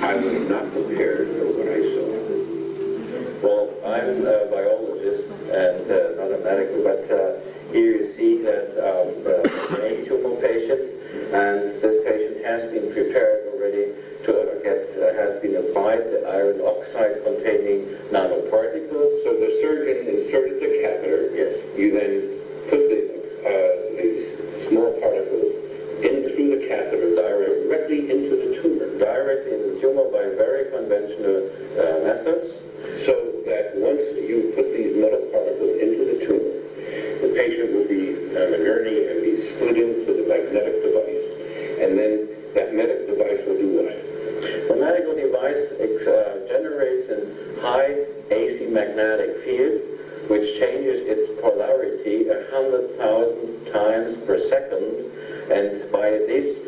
C: I was not prepared for what I saw.
N: Well, I'm a biologist and not a medical, but here you see that a tumor patient, and this patient has been prepared already to get, has been applied the iron oxide containing nanoparticles.
C: So the surgeon inserted the catheter.
N: Yes.
C: You then put these small particles in through the catheter directly into the tumor.
N: Directly into the tumor by very conventional methods.
C: So that once you put these metal particles into the tumor, the patient will be on a gurney and be slid into the magnetic device. And then that magnetic device will do what?
N: The medical device generates a high AC magnetic field which changes its polarity 100,000 times per second, and by this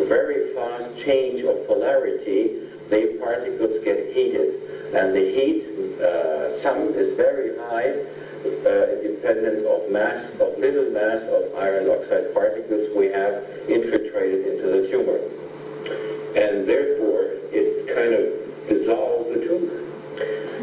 N: very fast change of polarity, the particles get heated, and the heat sum is very high, independence of mass, of little mass of iron oxide particles we have infiltrated into the tumor.
C: And therefore, it kind of dissolves the tumor.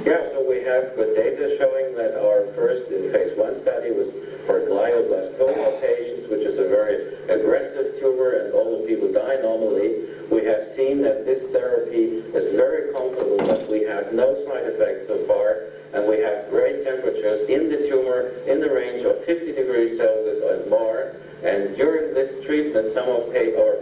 N: Yeah, so we have good data showing that our first in phase 1 study was for glioblastoma patients, which is a very aggressive tumor and all the people die normally. We have seen that this therapy is very comfortable, but we have no side effects so far, and we have great temperatures in the tumor in the range of 50 degrees Celsius or more. And during this treatment, some of our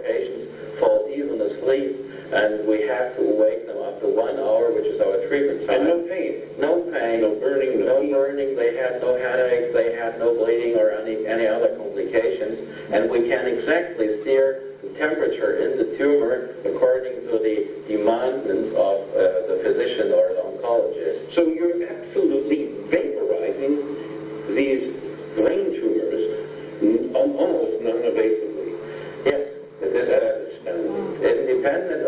N: them asleep, and we have to wake them after 1 hour, which is our treatment time.
C: And no pain.
N: No pain.
C: No burning.
N: No burning. They had no headache. They had no bleeding or any other complications. And we can exactly steer the temperature in the tumor according to the demands of the physician or the oncologist.
C: So you're absolutely vaporizing these brain tumors almost non-invasively.
N: Yes. This,
C: That's astounding.
N: independent,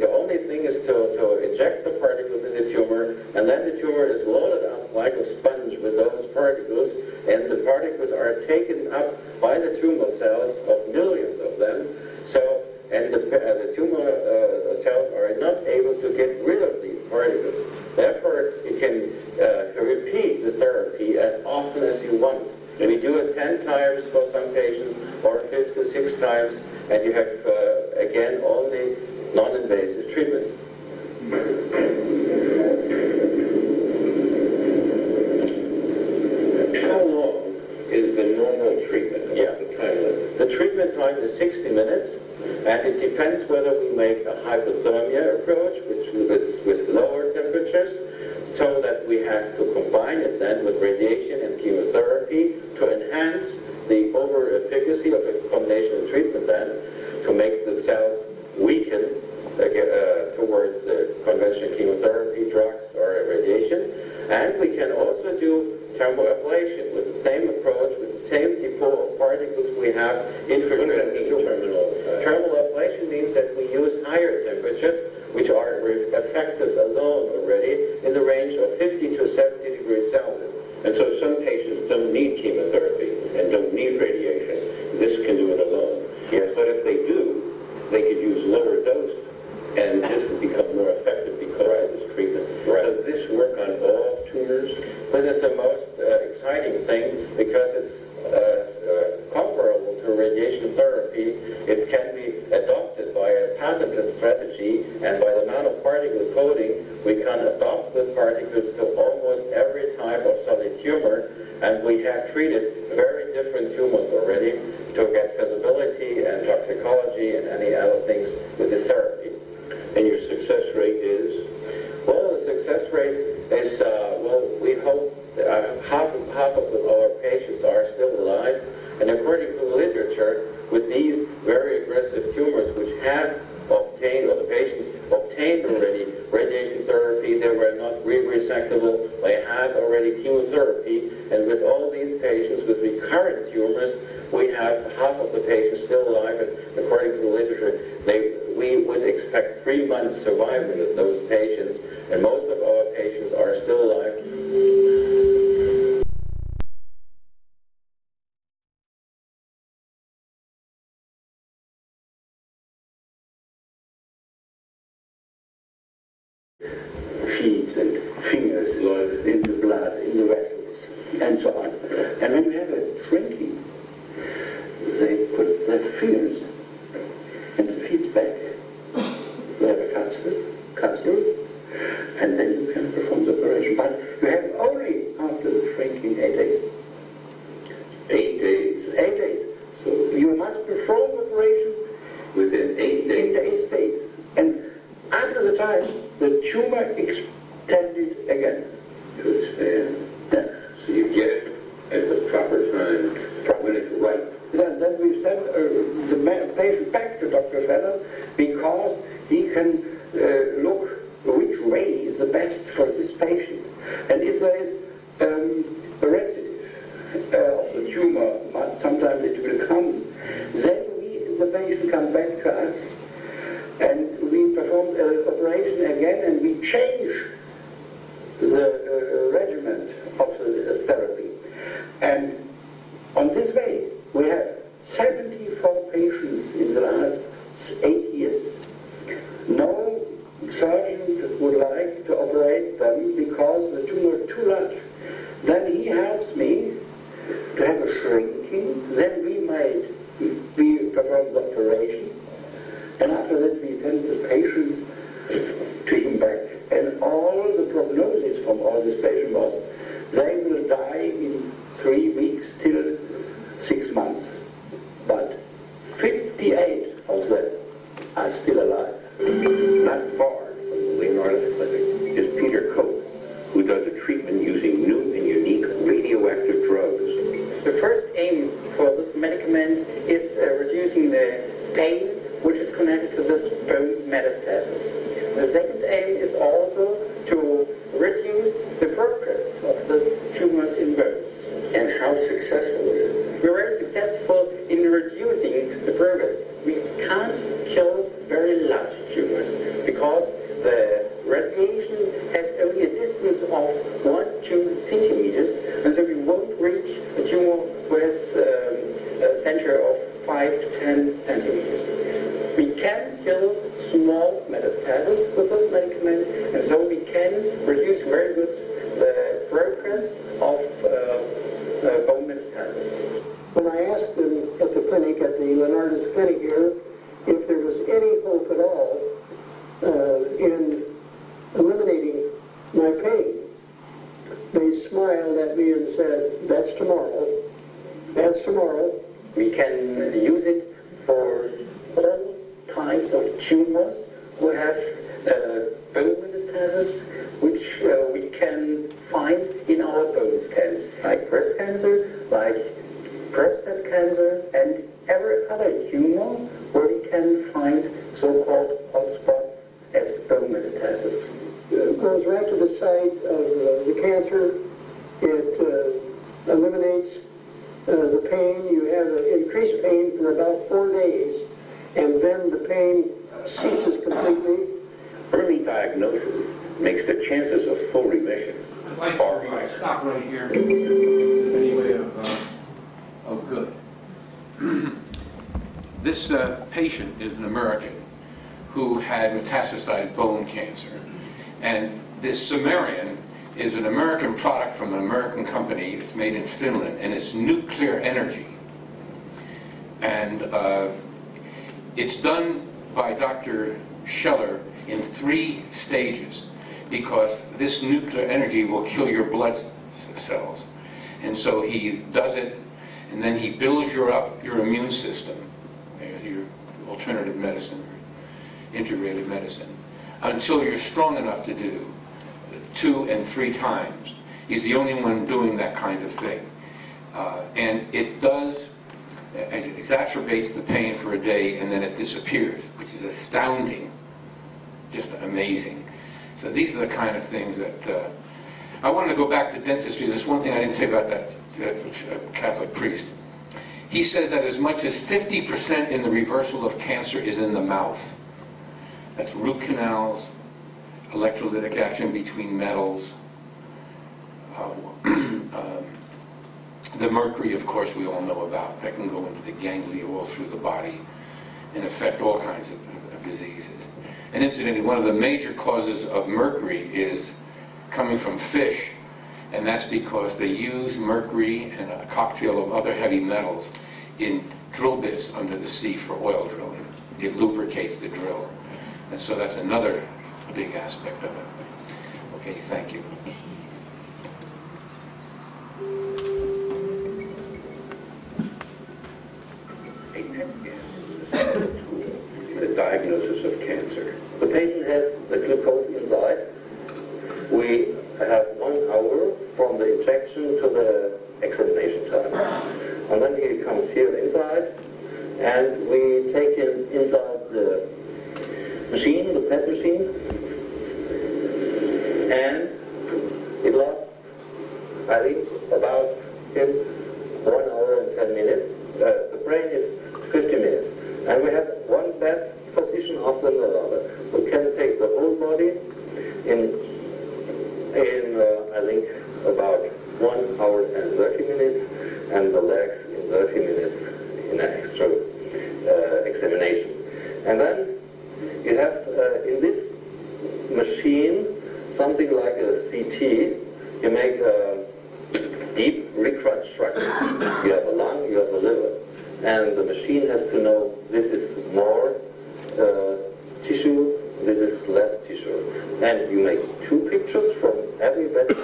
N: the only thing is to inject the particles in the tumor, and then the tumor is loaded up like a sponge with those particles, and the particles are taken up by the tumor cells, of millions of them. So, and the tumor cells are not able to get rid of these particles. Therefore, you can repeat the therapy as often as you want. We do it 10 times for some patients, or 5 to 6 times, and you have, again, only non-invasive treatments.
C: How long is the normal treatment? What's the time limit?
N: The treatment time is 60 minutes, and it depends whether we make a hypothermia approach, which is with lower temperatures, so that we have to combine it then with radiation and chemotherapy to enhance the over-efficacy of a combination of treatment then, to make the cells weaken towards the conventional chemotherapy, drugs, or radiation. And we can also do thermoablation with the same approach, with the same depot of particles we have infiltrated the tumor. Thermal ablation means that we use higher temperatures, which are effective alone already in the range of 50 to 70 degrees Celsius.
C: And so some patients don't need chemotherapy and don't need radiation. This can do it alone.
N: Yes.
C: But if they do, they could use lower dose, and this would become more effective because of this treatment.
N: Right.
C: Does this work on all tumors?
N: This is the most exciting thing, because it's comparable to radiation therapy. It can be adopted by a patented strategy, and by the nanoparticle coating, we can adopt the particles to almost every type of solid tumor, and we have treated very different tumors already to get feasibility and toxicology and any other things with the therapy.
C: And your success rate is?
N: Well, the success rate is, we hope half of our patients are still alive, and according to the literature, with these very aggressive tumors which have obtained, or the patients obtained already radiation therapy, they were not re-resectable, they had already chemotherapy, and with all these patients with recurrent tumors, we have half of the patients still alive, and according to the literature, we would expect 3 months survival in those patients, and most of our patients are still alive.
K: Feet and fingers in the blood, in the vessels, and so on. And when you have a shrinking, they put their fingers and the feet back. They have a capsule, and then you can perform the operation. But you have only after the shrinking 8 days. 8 days. 8 days. So you must perform the operation
C: Within 8 days?
K: In 8 days. And after the time, the tumor extended again.
C: To expand.
K: Yeah.
C: So you get it at the proper time, when it's right.
K: Then we send the patient back to Dr. Scheller, because he can look which way is the best for this patient. And if there is a recidue of the tumor, sometimes it will come, then the patient comes back to us, and we perform the operation again, and we change the regimen of the therapy. And on this way, we have 74 patients in the last 8 years. No surgeon would like to operate them because the tumor is too large. Then he helps me to have a shrinking, then we perform the operation, and after that we send the patients to him back. And all the prognosis from all these patients was they will die in 3 weeks till 6 months. But 58 of them are still
F: The second aim is also to reduce the progress of these tumors in bones.
C: And how successful is it?
F: We're very successful in reducing the progress. We can't kill very large tumors because the radiation has only a distance of 1-2 centimeters, and so we won't reach a tumor who has a center of 5 to 10 centimeters. We can kill small metastasis with this medicament, and so we can reduce very good the progress of bone metastasis.
O: When I asked them at the clinic, at the Leonardis clinic here, if there was any hope at all in eliminating my pain, they smiled at me and said, "That's tomorrow. That's tomorrow."
F: We can use it for all types of tumors who have bone metastasis, which we can find in our bone scans, like breast cancer, like prostate cancer, and every other tumor where we can find so-called hotspots as bone metastasis.
O: It goes right to the site of the cancer. It eliminates the pain. You have increased pain for about 4 days, and then the pain ceases completely.
C: Early diagnosis makes the chances of full remission far higher.
B: Stop right here. Any way of good. This patient is an American who had metastasized bone cancer. And this Sumerian is an American product from an American company. It's made in Finland, and it's nuclear energy. And it's done by Dr. Scheller in 3 stages, because this nuclear energy will kill your blood cells. And so he does it, and then he builds your immune system. There's your alternative medicine, integrated medicine, until you're strong enough to do 2 and 3 times. He's the only one doing that kind of thing. And it does, as it exacerbates the pain for a day, and then it disappears, which is astounding, just amazing. So these are the kind of things that, I wanted to go back to dentistry. There's one thing I didn't tell you about that Catholic priest. He says that as much as 50% in the reversal of cancer is in the mouth. That's root canals, electrolytic action between metals, the mercury, of course, we all know about. That can go into the ganglia all through the body and affect all kinds of diseases. And incidentally, one of the major causes of mercury is coming from fish, and that's because they use mercury and a cocktail of other heavy metals in drill bits under the sea for oil drilling. It lubricates the drill. And so that's another big aspect of it. Okay, thank you.
C: A PET scan is a simple tool in the diagnosis of cancer.
N: The patient has the glucose inside. We have 1 hour from the injection to the examination time. And then he comes here inside, and we take him inside the machine, the PET machine, and it lasts, I think, about 1 hour and 10 minutes. The brain is 50 minutes. And we have one bed position after another. We can take the whole body in I think, about 1 hour and 30 minutes, and the legs in 30 minutes in an extra examination. And then you have in this machine something like a CT. You make a deep reconstruction. You have a lung, you have a liver, and the machine has to know this is more tissue, this is less tissue. And you make 2 pictures from every bed,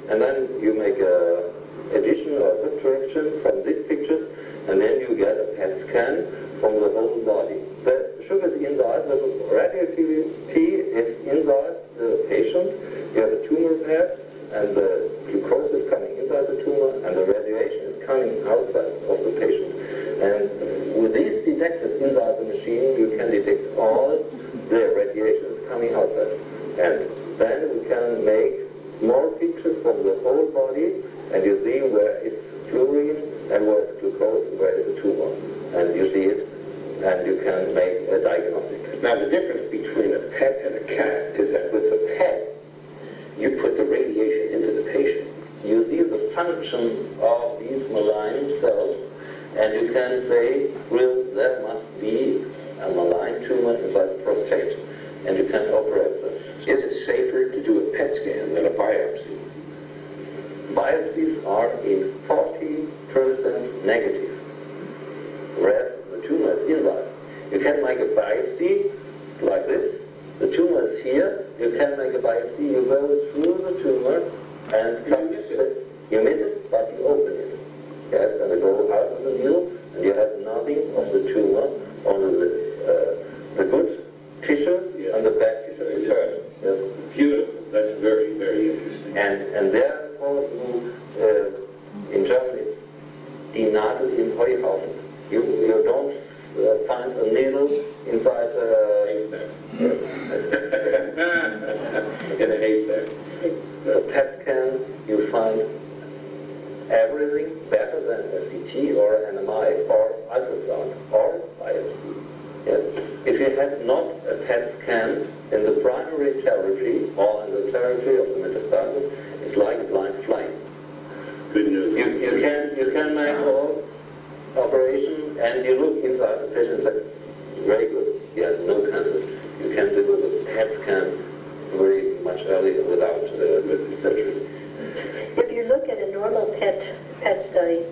N: and then you make a addition or subtraction from these pictures, and then you get a PET scan from the whole body. The sugar is inside, the radioactivity is inside the patient. You have a tumor pads, and the glucose is coming inside the tumor, and the radiation is coming outside of the patient. And with these detectors inside the machine, you can detect all the radiations coming outside. And then we can make more pictures from the whole body, and you see where is fluorine, and where is glucose, and where is a tumor. And you see it, and you can make a diagnostic.
C: Now, the difference between a PET and a CAT is that with the PET, you put the radiation into the patient.
N: You see the function of these malign cells, and you can say, well, there must be a malign tumor inside the prostate, and you can operate this.
C: Is it safer to do a PET scan than a biopsy?
N: Biopsies are in 40% negative, whereas the tumor is inside. You can make a biopsy like this. The tumor is here. You can make a biopsy. You go through the tumor and come to it. You miss it, but you open it. Yes, and you go out of the needle, and you have nothing of the tumor. Only the good tissue, yes, and the bad tissue is hurt. Yes.
C: Beautiful. That's very, very interesting.
N: And therefore, you, in German, it's die Nadel im Heuhaufen. You don't find a needle inside a
C: haystack.
N: Yes, haystack.
C: In a haystack.
N: A PET scan, you find everything better than a CT or an MRI or ultrasound or biopsy. Yes. If you had not a PET scan in the primary territory or in the territory of the metastasis, it's like blind flying.
C: Good news.
N: You can make an operation and you look inside the patient and say, very good, he has no cancer. You can see with a PET scan very much earlier without surgery.
J: If you look at a normal PET study,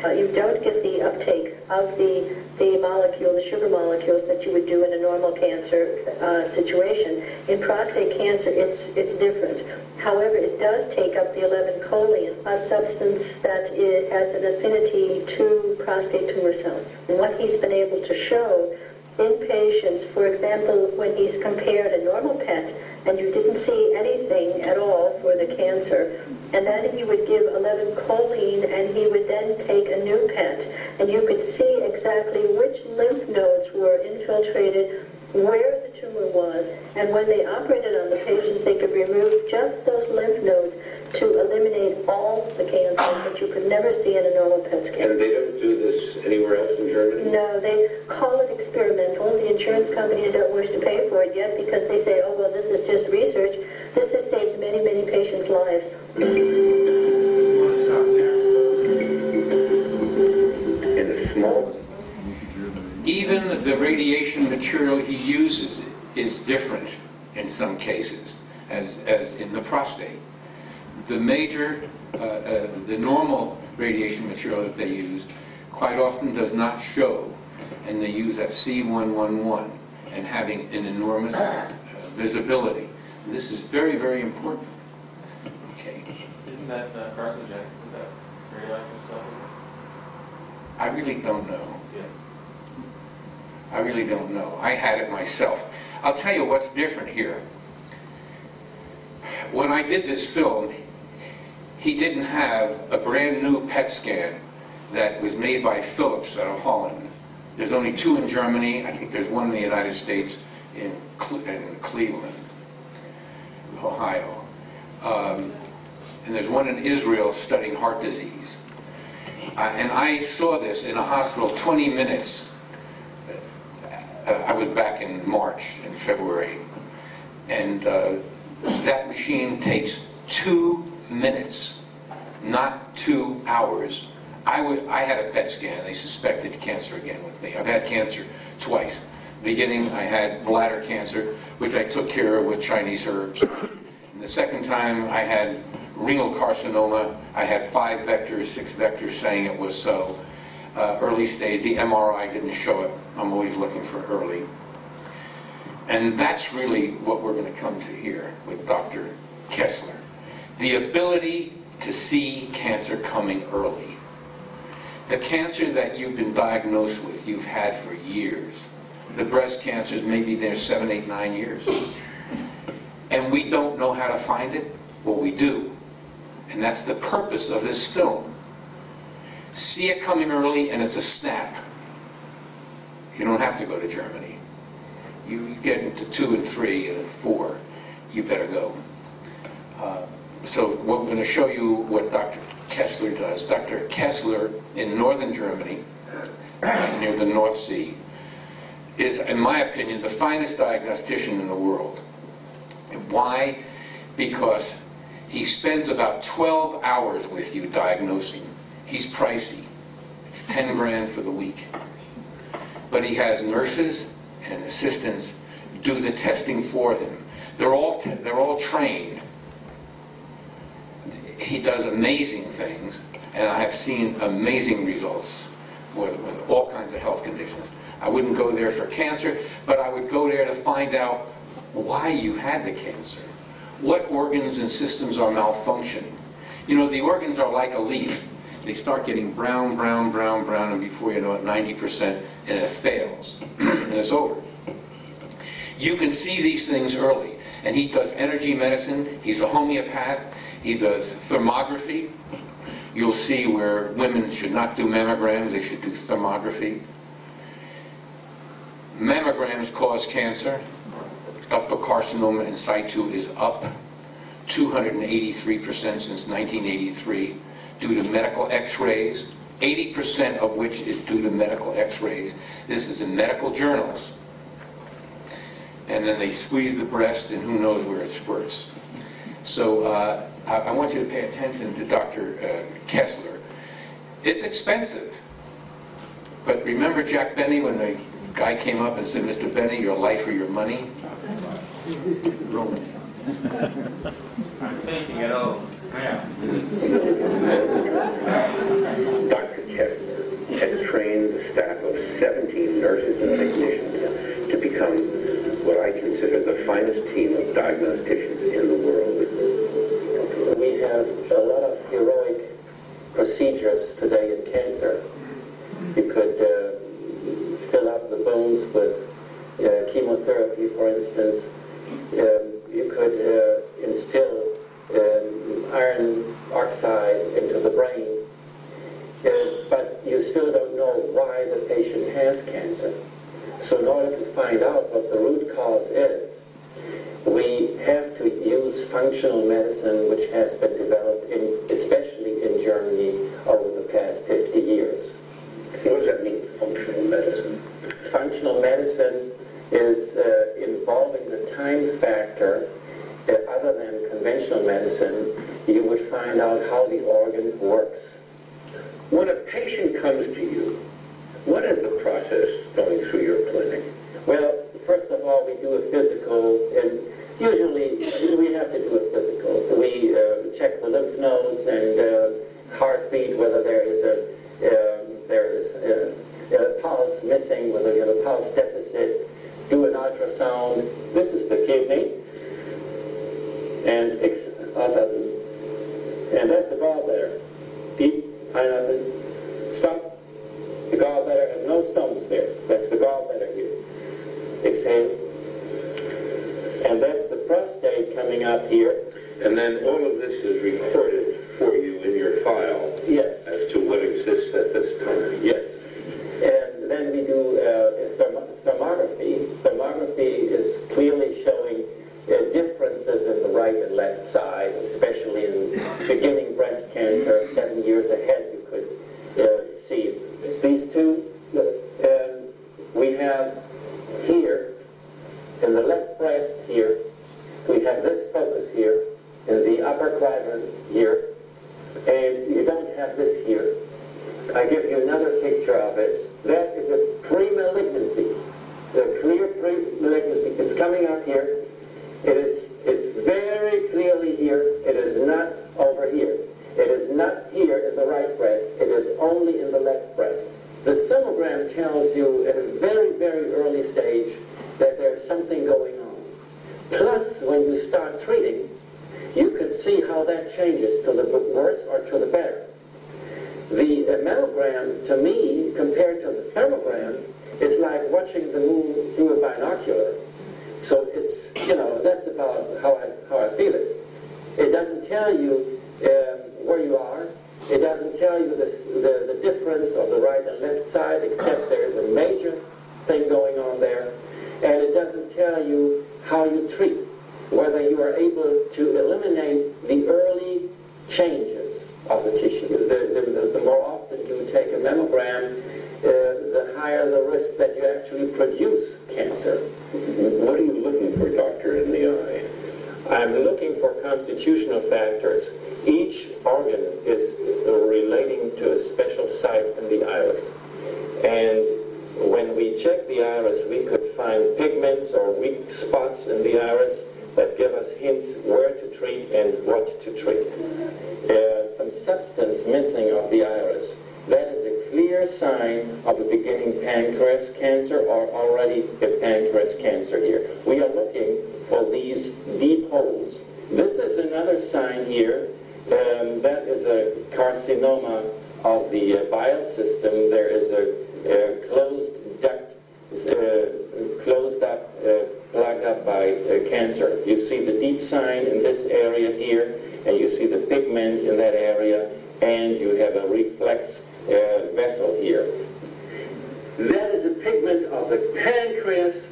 J: you don't get the uptake of the molecule, the sugar molecules that you would do in a normal cancer situation. In prostate cancer, it's different. However, it does take up the 11-choline, a substance that it has an affinity to prostate tumor cells. And what he's been able to show in patients, for example, when he's compared a normal PET, and you didn't see anything at all for the cancer, and then he would give 11-choline, and he would then take a new PET, and you could see exactly which lymph nodes were infiltrated, where the tumor was, and when they operated on the patients, they could remove just those lymph nodes to eliminate all the cancer that you could never see in a normal PET scan.
C: And they don't do this anywhere else in Germany?
J: No, they call it experimental. The insurance companies don't wish to pay for it yet because they say, oh, well, this is just research. This has saved many, many patients' lives.
C: In a small...
B: Even the radiation material he uses is different in some cases, as in the prostate. The major, the normal radiation material that they use quite often does not show, and they use that C111 and having an enormous visibility. And this is very, very important. Okay.
P: Isn't that carcinogenic with that radioactive stuff?
B: I really don't know.
P: Yes.
B: I really don't know. I had it myself. I'll tell you what's different here. When I did this film, he didn't have a brand new PET scan that was made by Philips out of Holland. There's only 2 in Germany. I think there's 1 in the United States in Cleveland, Ohio. And there's 1 in Israel studying heart disease. And I saw this in a hospital 20 minutes. I was back in March and February, and that machine takes 2 minutes, not 2 hours. I had a PET scan. They suspected cancer again with me. I've had cancer twice. Beginning, I had bladder cancer, which I took care of with Chinese herbs. And the second time, I had renal carcinoma. I had 5 vectors, 6 vectors saying it was so. Early stage, the MRI didn't show it. I'm always looking for early. And that's really what we're going to come to here with Dr. Kessler. The ability to see cancer coming early. The cancer that you've been diagnosed with, you've had for years. The breast cancers, maybe they're 7, 8, 9 years. And we don't know how to find it? Well, we do. And that's the purpose of this film. See it coming early, and it's a snap. You don't have to go to Germany. You get into 2 and 3 and 4, you better go. So we're going to show you what Dr. Kessler does. Dr. Kessler in northern Germany, near the North Sea, is, in my opinion, the finest diagnostician in the world. And why? Because he spends about 12 hours with you diagnosing. He's pricey. It's 10 grand for the week. But he has nurses and assistants do the testing for them. They're all trained. He does amazing things, and I have seen amazing results with all kinds of health conditions. I wouldn't go there for cancer, but I would go there to find out why you had the cancer. What organs and systems are malfunctioning? You know, the organs are like a leaf. They start getting brown, brown, brown, brown, and before you know it, 90%, and it fails, and it's over. You can see these things early, and he does energy medicine. He's a homeopath. He does thermography. You'll see where women should not do mammograms, they should do thermography. Mammograms cause cancer. Ductal carcinoma in situ is up 283% since 1983 due to medical x-rays, 80% of which is due to medical x-rays. This is in medical journals. And then they squeeze the breast and who knows where it squirts. So I want you to pay attention to Dr. Kessler. It's expensive. But remember Jack Benny when the guy came up and said, Mr. Benny, your life or your money?
P: I'm thinking it over.
C: Dr. Kessler has trained the staff of 17 nurses and technicians to become what I consider the finest team of diagnosticians in the world.
F: We have a lot of heroic procedures today in cancer. You could fill up the bones with chemotherapy, for instance. You could instill iron oxide into the brain. But you still don't know why the patient has cancer. So in order to find out what the root cause is, we have to use functional medicine, which has been developed, especially in Germany, over the past 50 years.
C: What does that mean, functional medicine?
F: Functional medicine is involving the time factor. Other than conventional medicine, you would find out how the organ works.
C: When a patient comes to you, what is the process going through your clinic?
F: Well, first of all, we do a physical, and usually we have to do a physical. We check the lymph nodes and heartbeat, whether there is a pulse missing, whether you have a pulse deficit, do an ultrasound. This is the kidney, and that's the gallbladder. Deep, pineapple, stop. The gallbladder has no stones there. That's the gallbladder here. Exhale. And that's the prostate coming up here.
C: And then all of this is recorded for you in your file.
F: Yes.
C: As to what exists at this time.
F: Yes. And then we do thermography. Thermography is clearly showing differences in the right and left side, especially in beginning breast cancer. 7 years ahead, you could see these two. We have here, in the left breast here, we have this focus here, in the upper quadrant here, and you don't have this here. I give you another picture of it. That is a pre-malignancy, a clear pre-malignancy. It's coming up here. It's very clearly here. It is not over here. It is not here in the right breast. It is only in the left breast. The thermogram tells you at a very, very early stage that there's something going on. Plus, when you start treating, you could see how that changes to the worse or to the better. The mammogram, to me, compared to the thermogram, is like watching the moon through a binocular. So it's, that's about how I feel it. It doesn't tell you where you are. It doesn't tell you the difference of the right and left side, except there is a major thing going on there, and it doesn't tell you how you treat, whether you are able to eliminate the early changes of the tissue. The more often you take a mammogram, the higher the risk that you actually produce cancer.
C: What are you looking for, doctor, in the eye?
F: I'm looking for constitutional factors. Each organ is relating to a special site in the iris. And when we check the iris, we could find pigments or weak spots in the iris that give us hints where to treat and what to treat. Some substance missing of the iris. That is a clear sign of a beginning pancreas cancer or already a pancreas cancer here. We are looking for these deep holes. This is another sign here. That is a carcinoma of the bile system. There is a closed duct, closed up, plugged up by cancer. You see the deep sign in this area here, and you see the pigment in that area, and you have a reflex vessel here. That is a pigment of the pancreas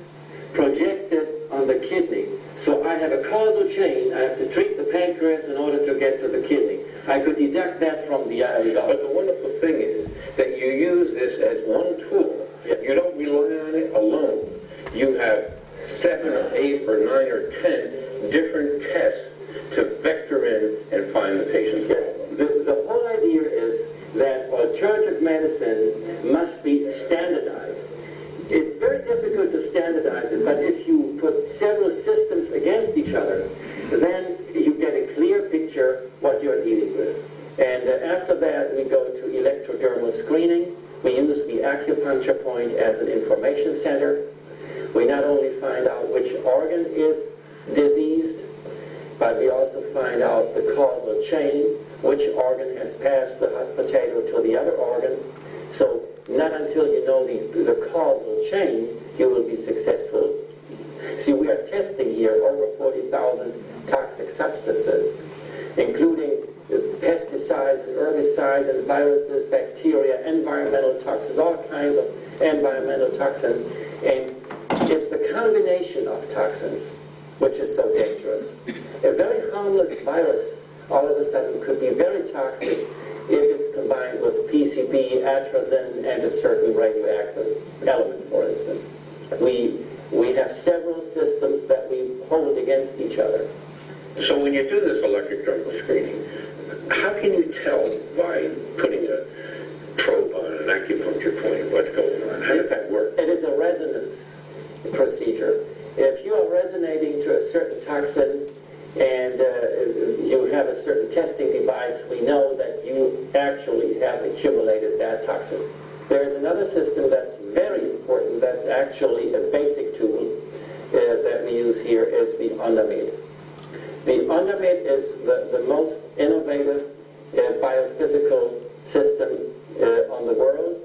F: projected on the kidney. So I have a causal chain. I have to treat the pancreas in order to get to the kidney. I could deduct that from the eye.
C: But the wonderful thing is that you use this as one tool.
F: Yes.
C: You don't rely on it alone. You have 7 or 8 or 9 or 10 different tests to vector in and find the patient's problem.
F: The whole idea is that alternative medicine must be standardized. It's very difficult to standardize it, but if you put several systems against each other, then you get a clear picture what you're dealing with. And after that, we go to electrodermal screening. We use the acupuncture point as an information center. We not only find out which organ is diseased, but we also find out the causal chain, which organ has passed the hot potato to the other organ. So not until you know the causal chain, you will be successful. See, we are testing here over 40,000 toxic substances, including pesticides and herbicides and viruses, bacteria, environmental toxins, all kinds of environmental toxins. And it's the combination of toxins which is so dangerous. A very harmless virus all of a sudden could be very toxic if it's combined with PCB, atrazine, and a certain radioactive element, for instance. We have several systems that we hold against each other.
C: So when you do this electric dermal screening, how can you tell by putting a probe on an acupuncture point what's going on? How does that work?
F: It is a resonance procedure. If you are resonating to a certain toxin and you have a certain testing device, we know that you actually have accumulated that toxin. There's another system that's very important, that's actually a basic tool that we use here, is the Undermed. The Undermed is the most innovative biophysical system on the world,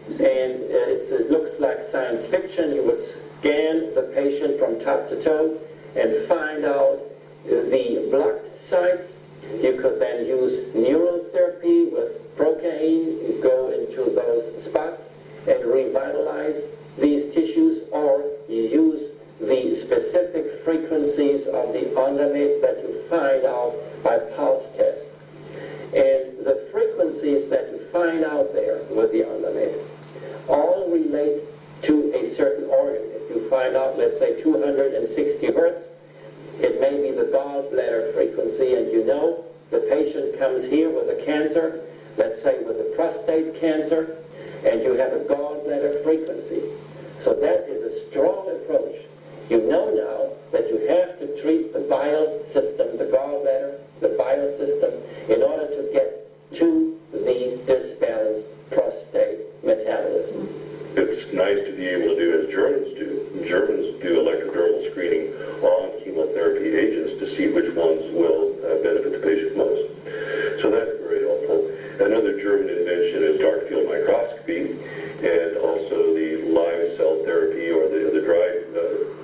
F: and it looks like science fiction. You would scan the patient from top to toe and find out the blocked sites. You could then use neurotherapy with procaine, go into those spots and revitalize these tissues, or you use the specific frequencies of the Undermed that you find out by pulse test. And the frequencies that you find out there with the Undermed all relate to a certain organ. If you find out, let's say, 260 hertz, it may be the gallbladder frequency, and you know the patient comes here with a cancer, let's say with a prostate cancer, and you have a gallbladder frequency. So that is a strong approach. You know now that you have to treat the bile system, the gallbladder, the bile system, in order to get to the disbalanced prostate metabolism.
D: It's nice to be able to do as Germans do. Germans do electrodermal screening on chemotherapy agents to see which ones will benefit the patient most. So that's very helpful. Another German invention is dark field microscopy, and also the live cell therapy, or the dried,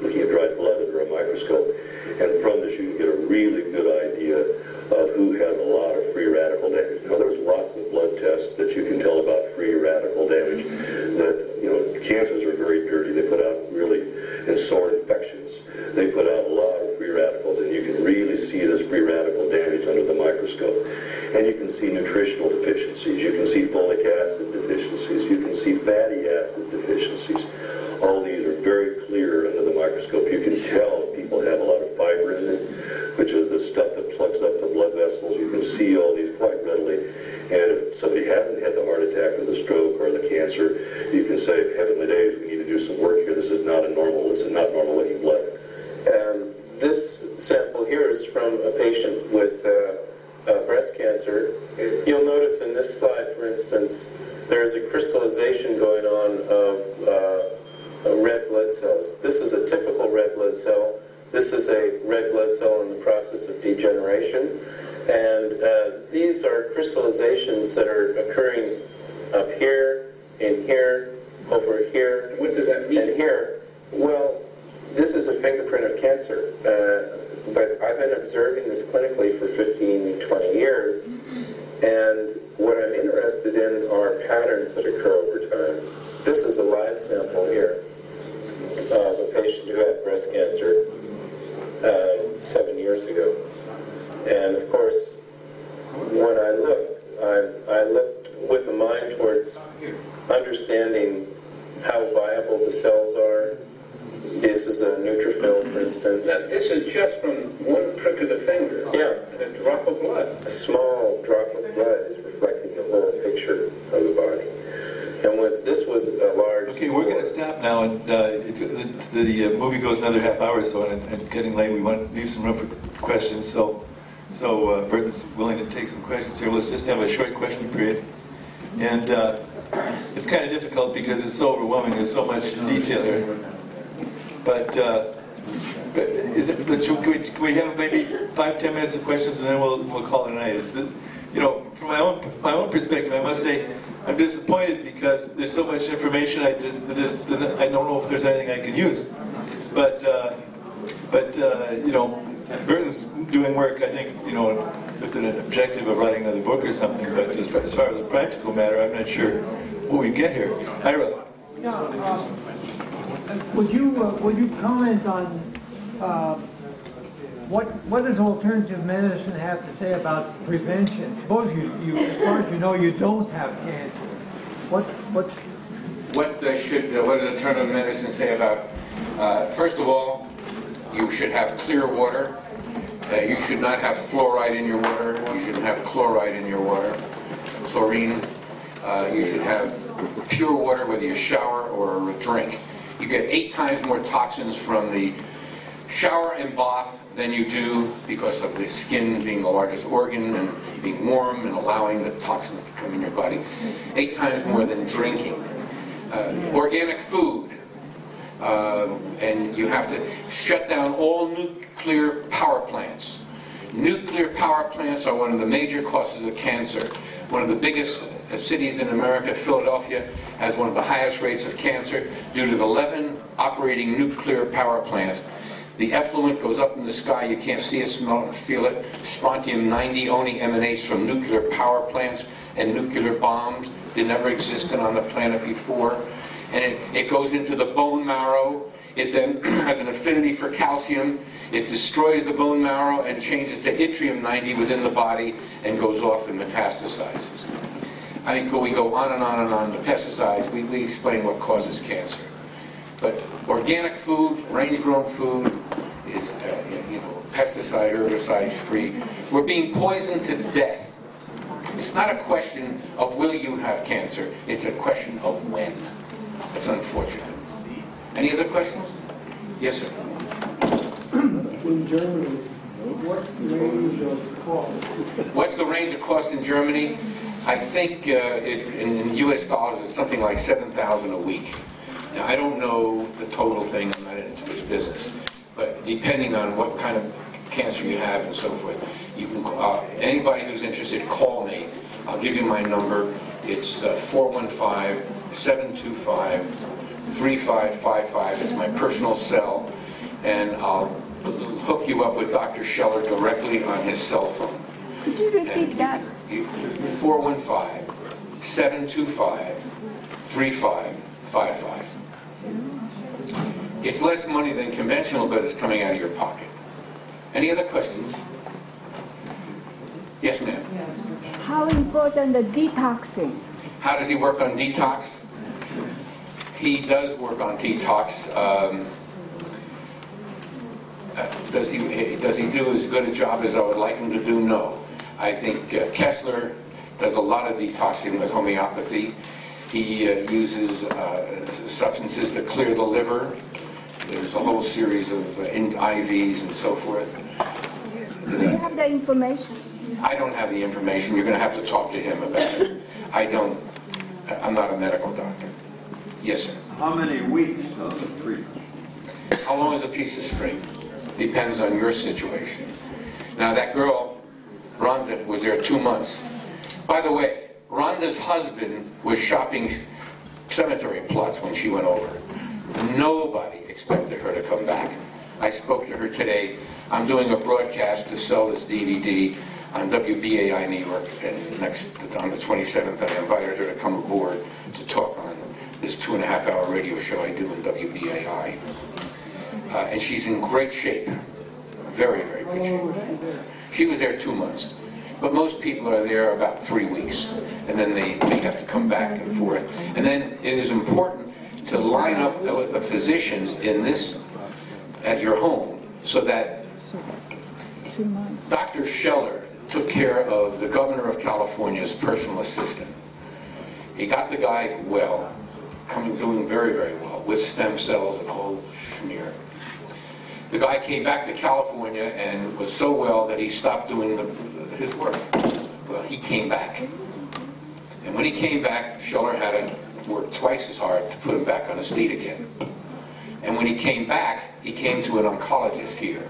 D: looking at dried blood under a microscope. And from this you can get a really good idea of who has a lot of free radical damage. Now, there's lots of blood tests that you can tell about free radical damage. That, cancers are very dirty. They see it as free radical damage under the microscope. And you can see nutritional deficiencies, you can see folic acid deficiencies, you can see fatty acid deficiencies. All these are very clear under the microscope. You can tell people have a lot of fiber in them, which is the stuff that plugs up the blood vessels. You can see all these quite readily. And if somebody hasn't had the heart attack or the stroke or the cancer, you can say, heavenly days, we need to do some work here. This is not normal looking blood.
H: This sample here is from a patient with breast cancer. You'll notice in this slide, for instance, there's a crystallization going on of red blood cells. This is a typical red blood cell. This is a red blood cell in the process of degeneration. And these are crystallizations that are occurring up here, in here, over here.
B: What does that mean?
H: And here. Well, this is a fingerprint of cancer. But I've been observing this clinically for 15, 20 years. And what I'm interested in are patterns that occur over time. This is a live sample here of a patient who had breast cancer 7 years ago. And of course, when I looked with a mind towards understanding how viable the cells are. This is a neutrophil, for instance.
B: Now, this is just from one prick of the finger.
H: Yeah.
B: And a drop of blood.
H: A small drop of blood is reflecting the whole picture of the body. And when this was a large...
Q: Okay, we're going to stop now, and the movie goes another half hour or so, and it's getting late. We want to leave some room for questions, so Burton's willing to take some questions here. Let's just have a short question period. And it's kind of difficult because it's so overwhelming. There's so much detail here. But can we have maybe 5-10 minutes of questions, and then we'll call it a night? From my own perspective, I must say I'm disappointed because there's so much information. I don't know if there's anything I can use. But Burton's doing work. I think with an objective of writing another book or something. But as far as a practical matter, I'm not sure what we get here. Ira.
R: Yeah. Would you comment on what does alternative medicine have to say about prevention? Suppose you as far as you know, you don't have cancer.
B: What does alternative medicine say about? First of all, you should have clear water. You should not have fluoride in your water. You shouldn't have chloride in your water. Chlorine. You should have pure water, whether you shower or drink. You get 8 times more toxins from the shower and bath than you do because of the skin being the largest organ and being warm and allowing the toxins to come in your body. 8 times more than drinking. Organic food. And you have to shut down all nuclear power plants. Nuclear power plants are one of the major causes of cancer. One of the biggest cities in America, Philadelphia, has one of the highest rates of cancer due to the 11 operating nuclear power plants. The effluent goes up in the sky, you can't see it, smell it, feel it. Strontium-90 only emanates from nuclear power plants and nuclear bombs. They never existed on the planet before. And it goes into the bone marrow. It then has an affinity for calcium. It destroys the bone marrow and changes to yttrium-90 within the body and goes off and metastasizes. I think we go on and on and on. The pesticides, we explain what causes cancer. But organic food, range-grown food is pesticide, herbicide-free. We're being poisoned to death. It's not a question of will you have cancer. It's a question of when. It's unfortunate. Any other questions? Yes, sir.
R: In Germany, what range of cost?
B: What's the range of cost in Germany? I think in U.S. dollars it's something like $7,000 a week. Now, I don't know the total thing. I'm not into this business. But depending on what kind of cancer you have and so forth, you can anybody who's interested, call me. I'll give you my number. It's 415-725-3555. It's my personal cell. And I'll hook you up with Dr. Scheller directly on his cell phone.
J: Could you repeat that?
B: 415-725-3555. It's less money than conventional, but it's coming out of your pocket. Any other questions? Yes, ma'am.
S: How important the detoxing?
B: How does he work on detox? He does work on detox. Does he do as good a job as I would like him to do? No. I think Kessler does a lot of detoxing with homeopathy. He uses substances to clear the liver. There's a whole series of IVs and so forth.
S: Do you have the information?
B: I don't have the information. You're going to have to talk to him about it. I'm not a medical doctor. Yes, sir.
T: How many weeks does it treat?
B: How long is a piece of string? Depends on your situation. Now that girl, Rhonda, was there 2 months. By the way, Rhonda's husband was shopping cemetery plots when she went over. Nobody expected her to come back. I spoke to her today. I'm doing a broadcast to sell this DVD on WBAI New York, and on the 27th, I invited her to come aboard to talk on this 2.5-hour radio show I do in WBAI. And she's in great shape. Very, very good shape. She was there 2 months. But most people are there about 3 weeks. And then they have to come back and forth. And then it is important to line up with a physician at your home so that Dr. Scheller took care of the governor of California's personal assistant. He got the guy well, doing very, very well, with stem cells and the whole schmear. The guy came back to California and was so well that he stopped doing his work. Well, he came back. And when he came back, Scheller had to work twice as hard to put him back on his feet again. And when he came back, he came to an oncologist here.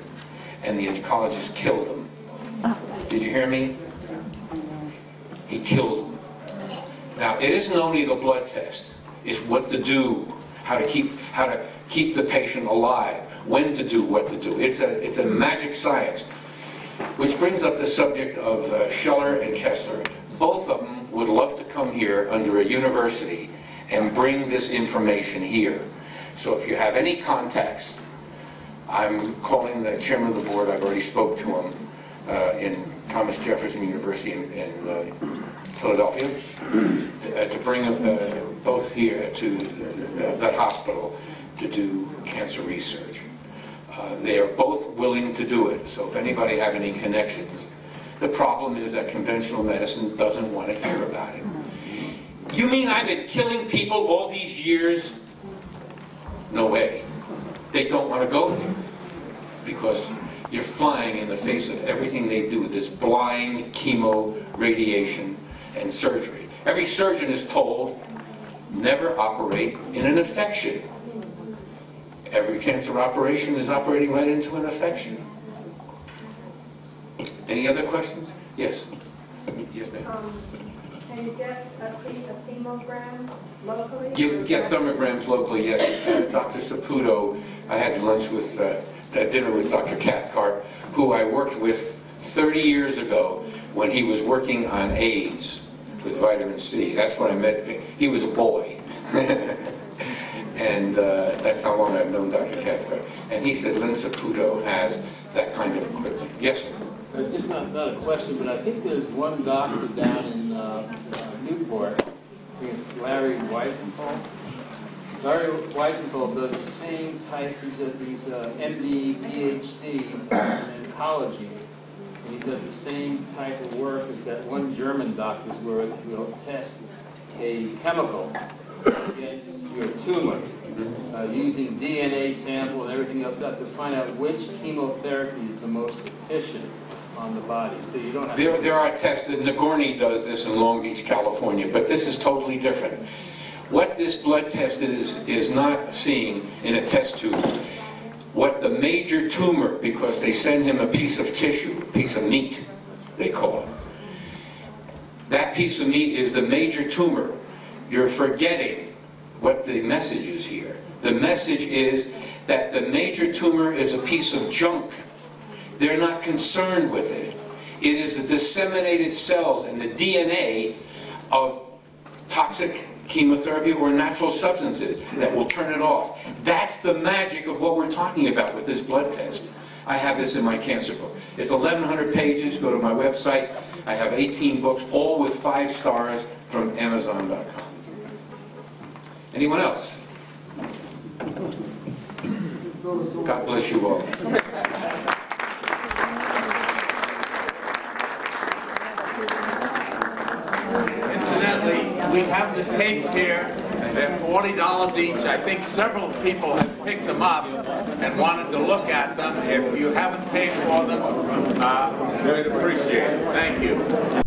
B: And the oncologist killed him. Did you hear me? He killed him. Now, it isn't only the blood test. It's what to do, how to keep the patient alive, when to do, what to do. It's a magic science. Which brings up the subject of Scheller and Kessler. Both of them would love to come here under a university and bring this information here. So if you have any contacts, I'm calling the chairman of the board. I've already spoke to him in Thomas Jefferson University in Philadelphia to bring them both here to that hospital to do cancer research. They are both willing to do it, so if anybody have any connections. The problem is that conventional medicine doesn't want to hear about it. You mean I've been killing people all these years? No way. They don't want to go there because you're flying in the face of everything they do, this blind chemo, radiation, and surgery. Every surgeon is told, never operate in an infection. Every cancer operation is operating right into an infection. Any other questions? Yes. Yes, ma'am.
U: Can you get thermograms locally?
B: You can get thermograms locally, yes. Dr. Saputo, I had lunch with, dinner with Dr. Cathcart, who I worked with 30 years ago when he was working on AIDS with vitamin C. That's when I met him. He was a boy. And that's how long I've known Dr. Cathcart. And he said Lynn Saputo has that kind of equipment. Yes, sir?
V: Just not a question, but I think there's one doctor down in Newport, I think it's Larry Weisenthal. Larry Weisenthal does the same type, he's MD, PhD in oncology, and he does the same type of work as that one German doctor where we'll test a chemical against your tumor using DNA sample and everything else to find out which chemotherapy is the most efficient on the body. So you don't have
B: there are tests that Nagorny does this in Long Beach, California, but this is totally different. What this blood test is not seeing in a test tube what the major tumor, because they send him a piece of tissue, a piece of meat, they call it. That piece of meat is the major tumor. You're forgetting what the message is here. The message is that the major tumor is a piece of junk. They're not concerned with it. It is the disseminated cells and the DNA of toxic chemotherapy or natural substances that will turn it off. That's the magic of what we're talking about with this blood test. I have this in my cancer book. It's 1,100 pages. Go to my website. I have 18 books, all with 5 stars from Amazon.com. Anyone else? God bless you all.
A: Incidentally, we have the tapes here. They're $40 each. I think several people have picked them up and wanted to look at them. If you haven't paid for them, we'd appreciate it. Thank you.